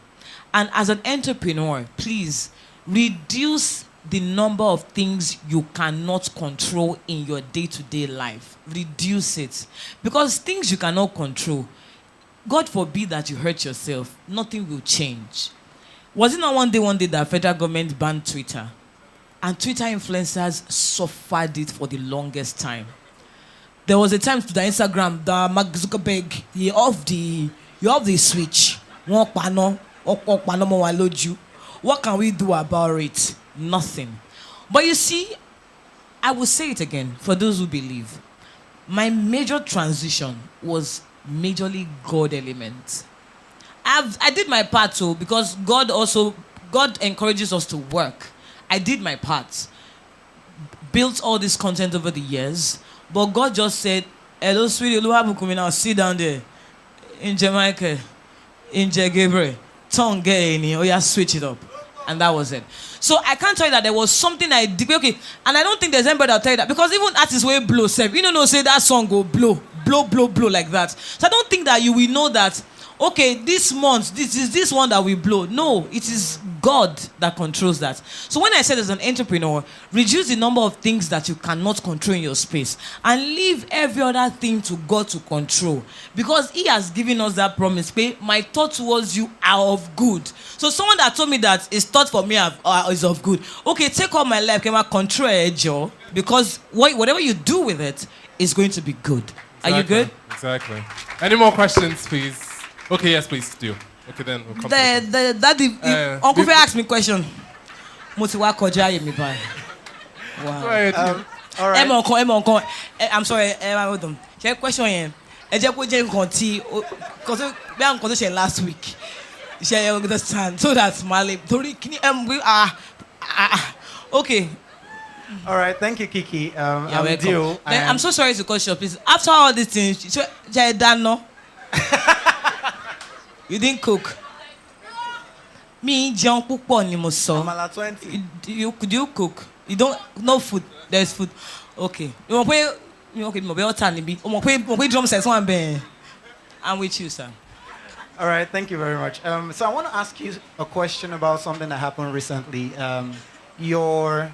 And as an entrepreneur, please reduce the number of things you cannot control in your day-to-day life. Reduce it. Because things you cannot control, God forbid that you hurt yourself, nothing will change. Was it not one day that federal government banned Twitter? And Twitter influencers suffered it for the longest time. There was a time to the Instagram that Mark Zuckerberg, he off the switch. What can we do about it? Nothing. But you see, I will say it again for those who believe. My major transition was majorly God element. I did my part too, because God encourages us to work. I did my part. Built all this content over the years, but God just said, "Hello, sweetie, now sit down there in Jamaica, in Gabriel, tongue gay, oh yeah, switch it up," and that was it. So I can't tell you that there was something I did. Okay, and I don't think there's anybody that'll tell you that, because even artists will blow, you don't know, say that song go blow like that. So I don't think that you will know that. Okay, this month, this is this one that we blow. No, it is God that controls that. So when I said as an entrepreneur, reduce the number of things that you cannot control in your space and leave every other thing to God to control. Because He has given us that promise. My thought towards you are of good. So someone that told me that his thought for me is of good. Okay, take all my life, can I control it, Joe? Because whatever you do with it is going to be good. Exactly. Are you good? Exactly. Any more questions, please? Okay, yes, please do. Okay, then we'll come to Uncle Faye asked me a question. Motiwa koja yemi bai. Wow. Right. All right. I'm sorry, hold on. She question here. Ẹ jẹ́ kó jẹ́ nǹkan tí cause bí àwọn nǹkan tó ṣe last week. Ṣé ẹ understand? So that's Mali. Torí kini okay. All right, thank you, Kiki. You're I'm welcome. Dio. Then, I'm so sorry to cut you off, please. After all these things, ṣé done no? You didn't cook. Me jẹun púpọ̀ ni mo sọ. Amala 20. Could you cook? You don't no food. There's food. Okay. You want to Okay, drum says one band. I'm with you, sir. All right, thank you very much. So I want to ask you a question about something that happened recently. Your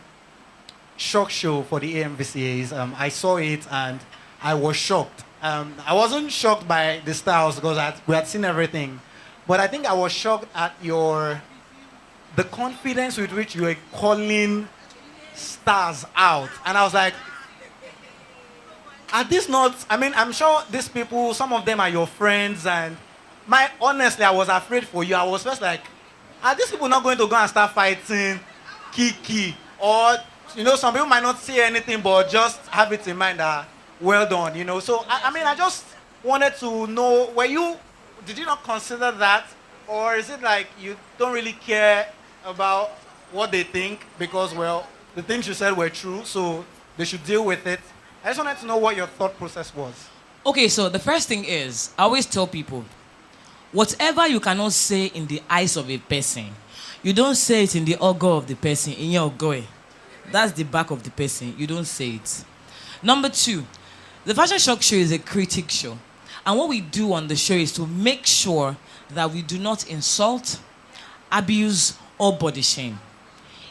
shock show for the AMVCAs, I saw it and I was shocked. I wasn't shocked by the styles because we had seen everything, but I think I was shocked at the confidence with which you were calling stars out. And I was like, are these not, I mean, I'm sure these people, some of them are your friends, and honestly, I was afraid for you. I was just like, are these people not going to go and start fighting Kiki? Or, some people might not say anything, but just have it in mind that, well done, So, I mean, I just wanted to know, did you not consider that? Or is it like you don't really care about what they think because, well, the things you said were true, so they should deal with it? I just wanted to know what your thought process was. Okay, so the first thing is, I always tell people, whatever you cannot say in the eyes of a person, you don't say it in the ogo of the person, in your goy. That's the back of the person. You don't say it. Number 2, the Fashion Shock Show is a critic show. And what we do on the show is to make sure that we do not insult, abuse, or body shame.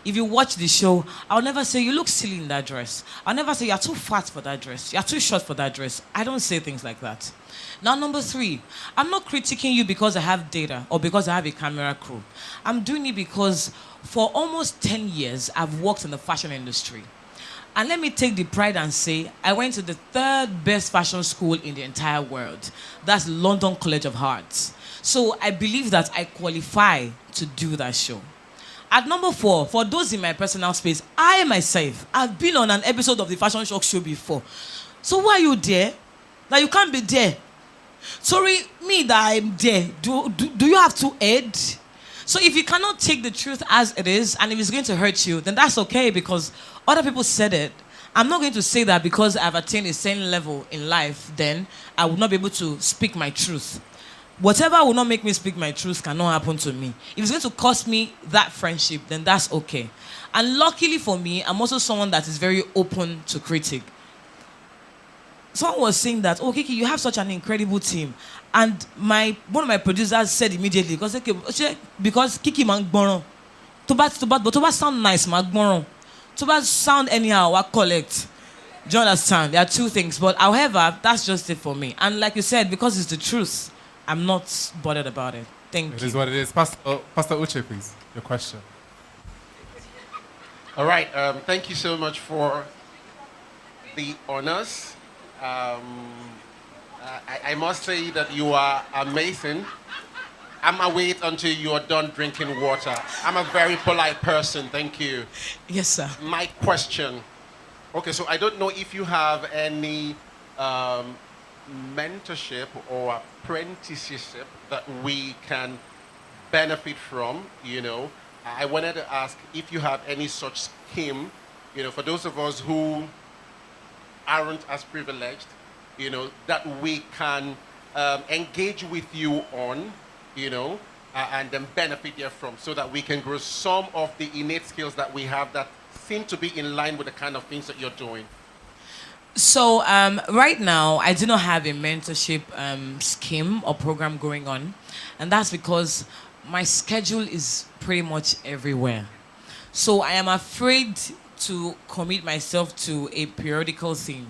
If you watch the show, I'll never say, you look silly in that dress. I'll never say, you're too fat for that dress. You're too short for that dress. I don't say things like that. Now, number 3, I'm not critiquing you because I have data or because I have a camera crew. I'm doing it because for almost 10 years, I've worked in the fashion industry. And let me take the pride and say, I went to the 3rd best fashion school in the entire world. That's London College of Arts. So I believe that I qualify to do that show. At number 4, for those in my personal space, I myself, I've been on an episode of the Fashion Shock Show before. So why are you there? That you can't be there. Sorry, me that I'm there. Do you have to aid? So if you cannot take the truth as it is, and if it's going to hurt you, then that's okay because other people said it. I'm not going to say that because I've attained a certain level in life, then I will not be able to speak my truth. Whatever will not make me speak my truth cannot happen to me. If it's going to cost me that friendship, then that's okay. And luckily for me, I'm also someone that is very open to critique. Someone was saying that, oh, Kiki, you have such an incredible team. And one of my producers said immediately, because Kiki man gboron. But to sound nice, man gboron. To sound anyhow, I collect. Do you understand? There are 2 things. But however, that's just it for me. And like you said, because it's the truth, I'm not bothered about it. Thank you. It is what it is. Pastor Uche, please, your question. All right. Thank you so much for the honors. I must say that you are amazing. I'm going to wait until you are done drinking water. I'm a very polite person. Thank you. Yes, sir. My question. Okay, so I don't know if you have any mentorship or apprenticeship that we can benefit from, I wanted to ask if you have any such scheme, for those of us who aren't as privileged, that we can engage with you on, and then benefit therefrom so that we can grow some of the innate skills that we have that seem to be in line with the kind of things that you're doing. So right now, I do not have a mentorship scheme or program going on. And that's because my schedule is pretty much everywhere. So I am afraid to commit myself to a periodical thing.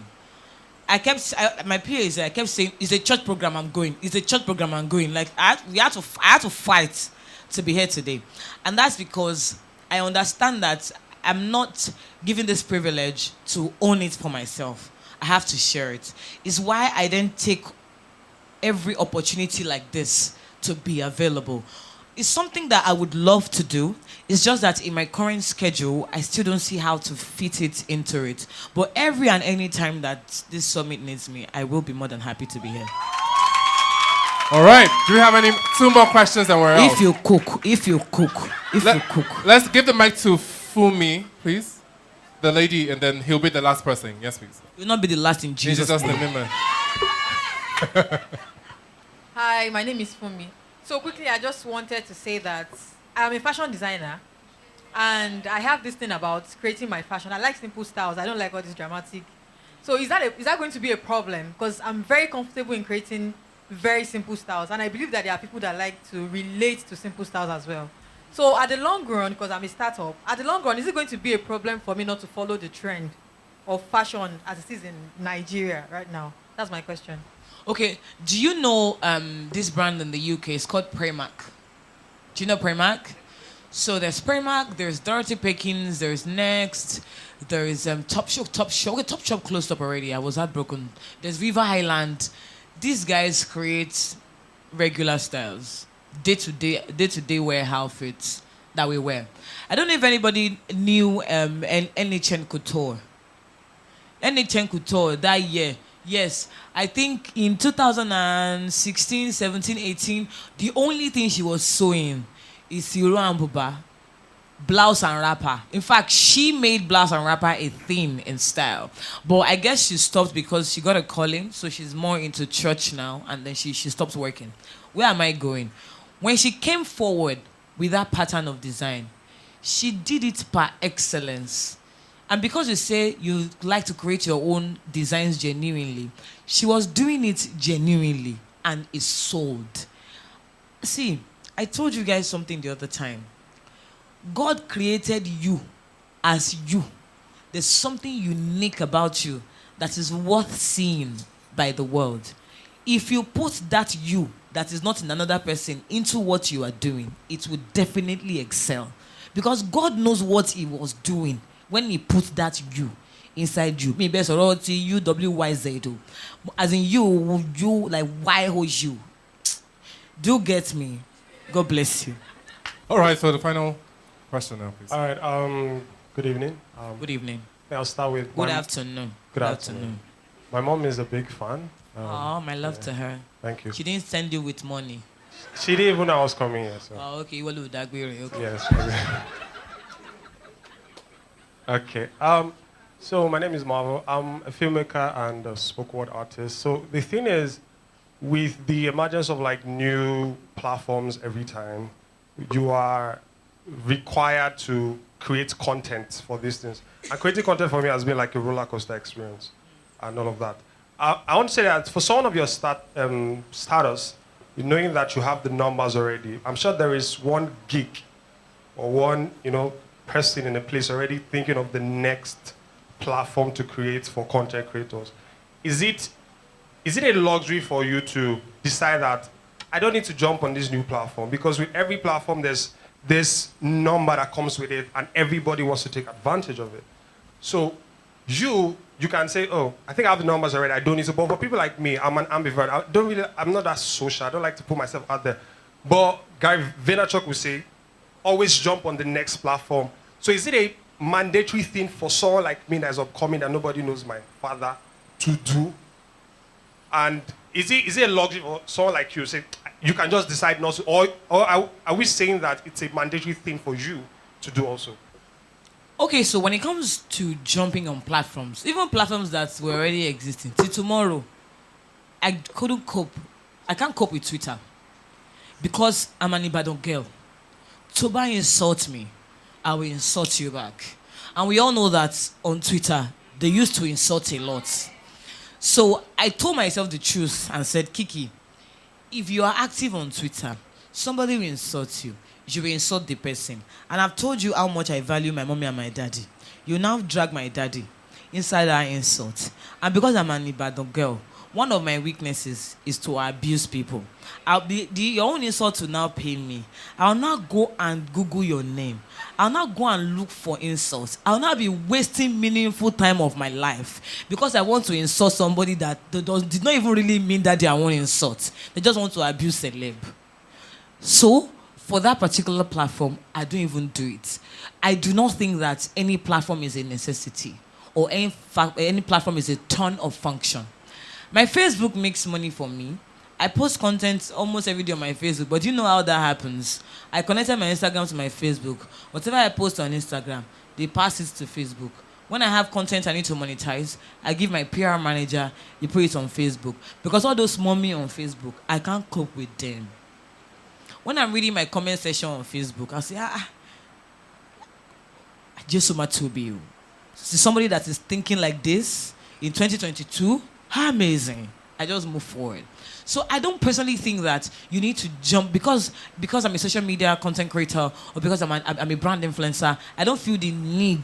My peers, I kept saying, it's a church program I'm going. It's a church program I'm going. Like, I had to fight to be here today. And that's because I understand that I'm not given this privilege to own it for myself. I have to share it. It's why I then take every opportunity like this to be available. It's something that I would love to do. It's just that in my current schedule, I still don't see how to fit it into it. But every and any time that this summit needs me, I will be more than happy to be here. All right. Do we have any 2 more questions and we're out? If you cook. Let's give the mic to Fumi, please. The lady, and then he'll be the last person. Yes, please. You'll not be the last in Jesus' name. Amen. Hi, my name is Fumi. So quickly, I just wanted to say that I'm a fashion designer, and I have this thing about creating my fashion. I like simple styles. I don't like all this dramatic So is that going to be a problem? Because I'm very comfortable in creating very simple styles, and I believe that there are people that like to relate to simple styles as well. So at the long run, because I'm a startup, at the long run, is it going to be a problem for me not to follow the trend of fashion as it is in Nigeria right now? That's my question. Okay, do you know this brand in the UK? It's called Primark. Do you know Primark? So there's Primark, there's Dorothy Perkins, there's Next, there's Top Shop, Top Shop. Okay, Top Shop closed up already. I was heartbroken. There's Viva Highland. These guys create regular styles, day-to-day wear outfits that we wear. I don't know if anybody knew NHN Couture. NHN Couture that year. Yes, I think in 2016, 17, 18, the only thing she was sewing is Siro and Buba, blouse and wrapper. In fact, she made blouse and wrapper a theme in style. But I guess she stopped because she got a calling, so she's more into church now, and then she stopped working. Where am I going? When she came forward with that pattern of design, she did it par excellence. And because you say you like to create your own designs genuinely, she was doing it genuinely, and it sold. See, I told you guys something the other time. God created you as you. There's something unique about you that is worth seeing by the world. If you put that you that is not in another person into what you are doing, it will definitely excel. Because God knows what he was doing when he put that you inside you. Me best sorority, U-W-Y-Z. As in you like Y-O-U. Do get me. God bless you. All right, so the final question now, please. All right. Good evening. Good evening. I'll start with. Good afternoon. Good afternoon. My mom is a big fan. Oh, my love to her. Thank you. She didn't send you with money. She didn't even know I was coming here. So. Oh, okay. Well, that okay. Yes. Okay. So my name is Marvel. I'm a filmmaker and a spoken word artist. So the thing is, with the emergence of like new platforms every time, you are required to create content for these things. And creating content for me has been like a roller coaster experience and all of that. I want to say that for some of your status, knowing that you have the numbers already, I'm sure there is one geek or one, person in a place already thinking of the next platform to create for content creators. Is it a luxury for you to decide that I don't need to jump on this new platform? Because with every platform, there's this number that comes with it, and everybody wants to take advantage of it. So you can say, oh, I think I have the numbers already, I don't need to. But for people like me, I'm an ambivert. I'm not that social. I don't like to put myself out there. But Gary Vaynerchuk will say, always jump on the next platform. So is it a mandatory thing for someone like me that's upcoming that nobody knows my father to do? And is it a luxury for someone like you? Say you can just decide not to, or are we saying that it's a mandatory thing for you to do also? Okay, so when it comes to jumping on platforms, even platforms that were already existing, till tomorrow, I couldn't cope. I can't cope with Twitter because I'm an Ibadan girl. Toba insults me, I will insult you back. And we all know that on Twitter, they used to insult a lot. So I told myself the truth and said, Kiki, if you are active on Twitter, somebody will insult you. You will insult the person. And I've told you how much I value my mommy and my daddy. You now drag my daddy inside our insult. And because I'm an Ibadan girl, one of my weaknesses is to abuse people. Your own insult will now pain me. I'll not go and Google your name. I'll not go and look for insults. I'll not be wasting meaningful time of my life because I want to insult somebody that did not even really mean that they are one insult. They just want to abuse celeb. So, for that particular platform, I don't even do it. I do not think that any platform is a necessity or any platform is a turn of function. My Facebook makes money for me. I post content almost every day on my Facebook, but you know how that happens. I connected my Instagram to my Facebook. Whatever I post on Instagram, they pass it to Facebook. When I have content I need to monetize, I give my PR manager, they put it on Facebook. Because all those mommy on Facebook, I can't cope with them. When I'm reading my comment section on Facebook, I say, just so much to be. See somebody that is thinking like this, in 2022. Amazing. I just move forward. So I don't personally think that you need to jump because I'm a social media content creator or because I'm a brand influencer. I don't feel the need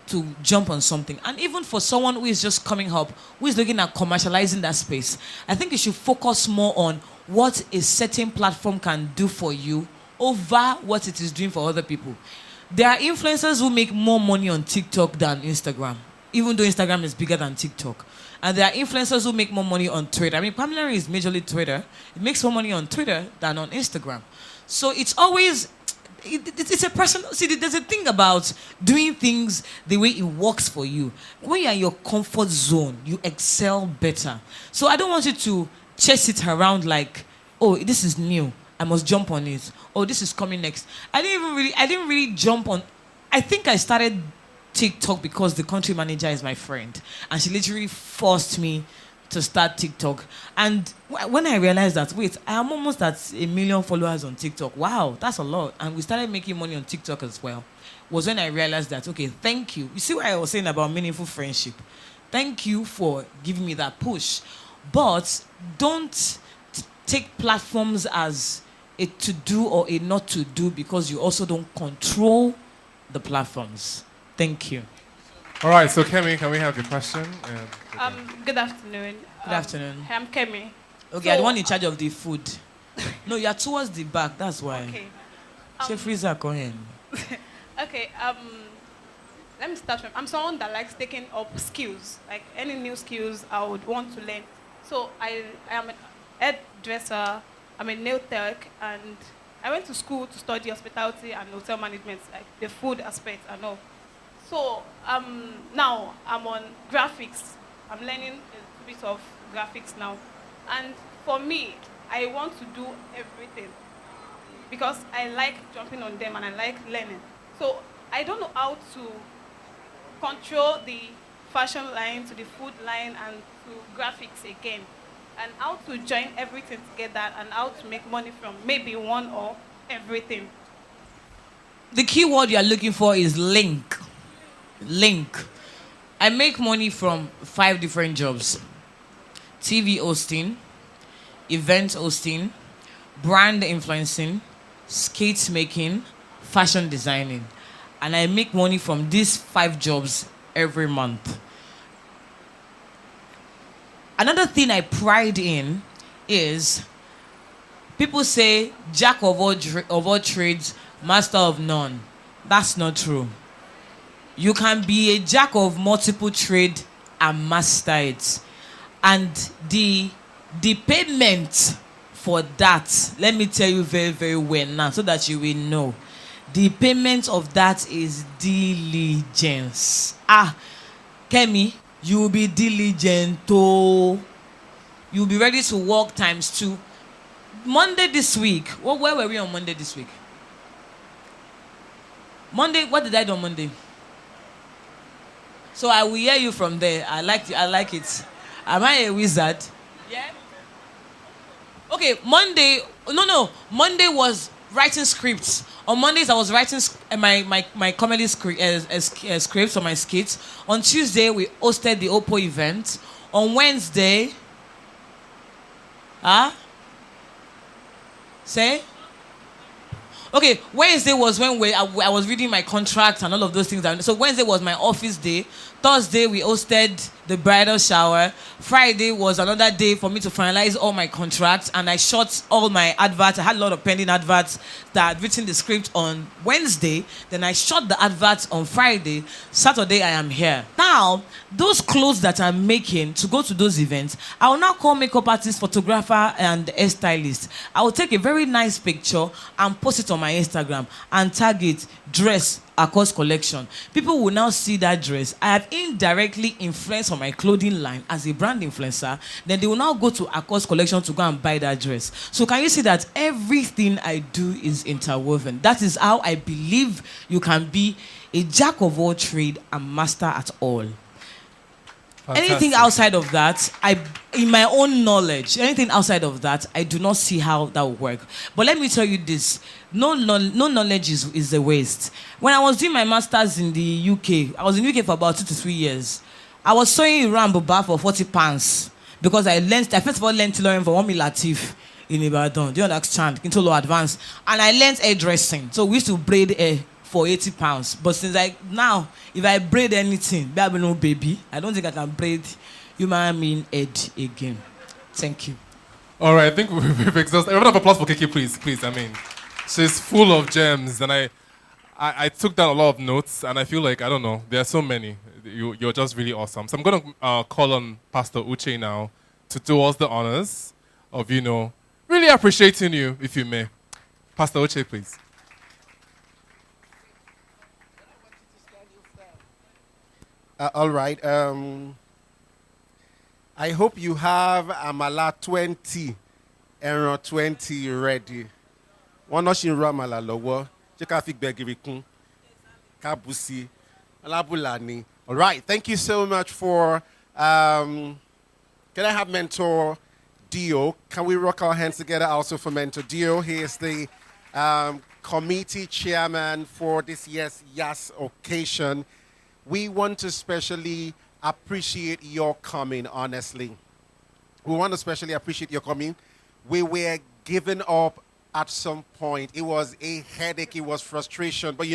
to jump on something. And even for someone who is just coming up, who is looking at commercializing that space, I think you should focus more on what a certain platform can do for you over what it is doing for other people. There are influencers who make more money on TikTok than Instagram, even though Instagram is bigger than TikTok. And there are influencers who make more money on Twitter. I mean, Pamela is majorly Twitter. It makes more money on Twitter than on Instagram. So it's always, it's a personal, see, there's a thing about doing things the way it works for you. When you're in your comfort zone, you excel better. So I don't want you to chase it around like, oh, this is new, I must jump on it. Oh, this is coming next. I didn't really jump on. I think I started TikTok because the country manager is my friend, and she literally forced me to start TikTok. And when I realized that, wait, I am almost at 1 million followers on TikTok. Wow, that's a lot. And we started making money on TikTok as well. Was when I realized that, okay, thank you. You see what I was saying about meaningful friendship? Thank you for giving me that push. But don't take platforms as a to do or a not to do because you also don't control the platforms. Thank you. All right, so Kemi, can we have your question? Good afternoon. Good afternoon. I'm Kemi. Okay, I'm the one in charge of the food. No, you're towards the back, that's why. Okay. Chef Freezer, go ahead. Okay, let me start from, I'm someone that likes taking up skills, like any new skills I would want to learn. So I am a hairdresser, I'm a nail tech, and I went to school to study hospitality and hotel management, like the food aspect and all. So now I'm on graphics. I'm learning a bit of graphics now. And for me, I want to do everything because I like jumping on them and I like learning. So I don't know how to control the fashion line to the food line and to graphics again, and how to join everything together and how to make money from maybe one or everything. The key word you're looking for is link. Link. I make money from 5 different jobs: TV hosting, event hosting, brand influencing, skate making, fashion designing. And I make money from these 5 jobs every month. Another thing I pride in is people say jack of all trades, master of none. That's not true. You can be a jack of multiple trade and master it. And the payment for that, let me tell you very, very well now so that you will know. The payment of that is diligence. Kemi, you will be diligent. Oh. You'll be ready to work ×2. Monday this week. Where were we on Monday this week? Monday, what did I do on Monday? So I will hear you from there. I like it. Am I a wizard? Yeah. Okay, Monday. No. Monday was writing scripts. On Mondays, I was writing my comedy scripts for my skits. On Tuesday, we hosted the Oppo event. On Wednesday, say? Okay, Wednesday was when I was reading my contract and all of those things. So Wednesday was my office day. Thursday, we hosted the bridal shower. Friday was another day for me to finalize all my contracts, and I shot all my adverts. I had a lot of pending adverts that I had written the script on Wednesday. Then I shot the adverts on Friday. Saturday, I am here. Now, those clothes that I'm making to go to those events, I will now call makeup artist, photographer, and hairstylist. I will take a very nice picture and post it on my Instagram and tag it dress Akos collection. People will now see that dress. I have indirectly influenced on my clothing line as a brand influencer. Then they will now go to Akos collection to go and buy that dress. So can you see that everything I do is interwoven? That is how I believe you can be a jack of all trade and master at all. Fantastic. Anything outside of that, in my own knowledge, anything outside of that, I do not see how that will work. But let me tell you this, no knowledge is a waste. When I was doing my master's in the UK, I was in the UK for about 2 to 3 years. I was sewing around Buba for 40 pounds because I first of all learned tailoring for Wami Latif in Ibadan. Do you understand? Into low advance. And I learned hairdressing. So we used to braid hair for 80 pounds. But since now, if I braid anything, baby, no baby, I don't think I can braid human being head again. Thank you. All right, I think we've exhausted. A round of applause for Kiki, please, please. I mean, she's full of gems, and I took down a lot of notes, and I feel like, I don't know, there are so many. You're just really awesome. So I'm going to call on Pastor Uche now to do us the honors of, really appreciating you, if you may. Pastor Uche, please. All right. I hope you have Amala 20 and 20 ready. One not shin Amala lowo. Jeka fi gbegiri kun. Kabusi. Alabulani. All right. Thank you so much for. Can I have Mentor Dio? Can we rock our hands together also for Mentor Dio? He is the committee chairman for this year's YAS occasion. We want to especially appreciate your coming, honestly. We want to especially appreciate your coming. We were given up at some point. It was a headache. It was frustration. But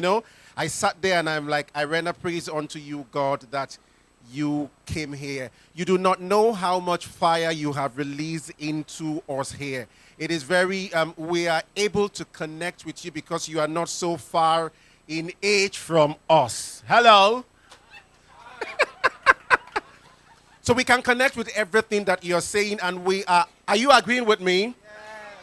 I sat there and I'm like, I render praise unto you, God, that you came here. You do not know how much fire you have released into us here. It is very, we are able to connect with you because you are not so far in age from us. Hello? So we can connect with everything that you're saying, and are you agreeing with me? Yeah.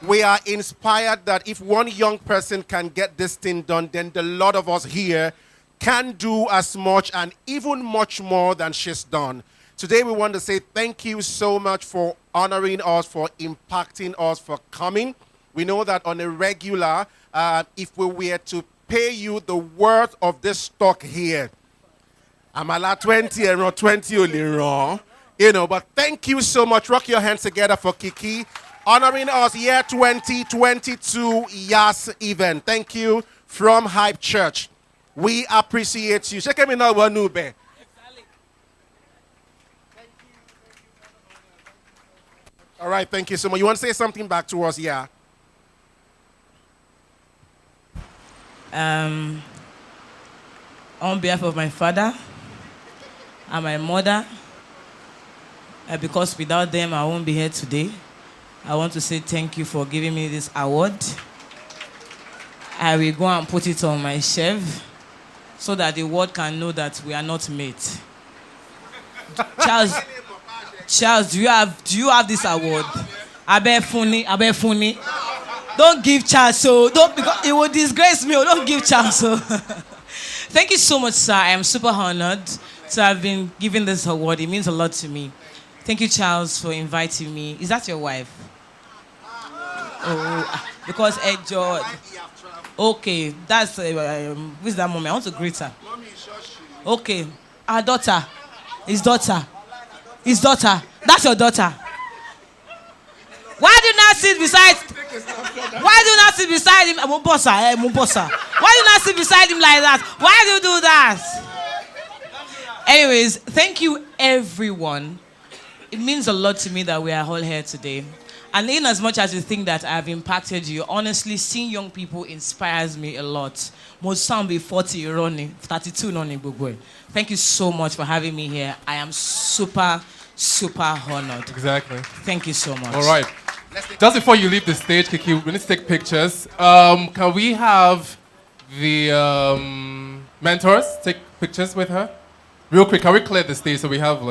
We are inspired that if one young person can get this thing done, then the lot of us here can do as much and even much more than she's done. Today we want to say thank you so much for honoring us, for impacting us, for coming. We know that on a regular, if we were to pay you the worth of this stock here, I'm allowed 20 and not 20 only wrong. But thank you so much. Rock your hands together for Kiki. Honoring us year 2022 YAS event. Thank you from Hypp Church. We appreciate you. Check me now, Wanube. All right, thank you so much. You want to say something back to us? Yeah. On behalf of my father and my mother, because without them I won't be here today, I want to say thank you for giving me this award. I will go and put it on my shelf so that the world can know that we are not mates. Charles, do you have this award? Funny. Don't give Charles so. Don't, because it will disgrace me. Don't give Charles so. Thank you so much, sir. I am super honored to have been given this award. It means a lot to me. Thank you, Charles, for inviting me. Is that your wife? Oh, because George. Okay, that's who's that moment? I want to greet her. Okay, our daughter. His daughter. That's your daughter. Why do you not sit beside? Why do you not sit beside him? Why do you not sit beside him like that? Why do you do that? Anyways, thank you, everyone. It means a lot to me that we are all here today. And in as much as you think that I have impacted you, honestly, seeing young people inspires me a lot. Most some be 40 running, 32 running. Thank you so much for having me here. I am super honored. Exactly. Thank you so much. All right. Just before you leave the stage, Kiki, we need to take pictures. Can we have the mentors take pictures with her? Real quick, can we clear the stage so we have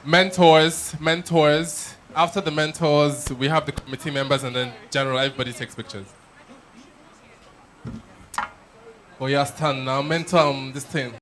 mentors. After the mentors, we have the committee members, and then general, everybody takes pictures. Oh yeah, stand now. Mentor this thing.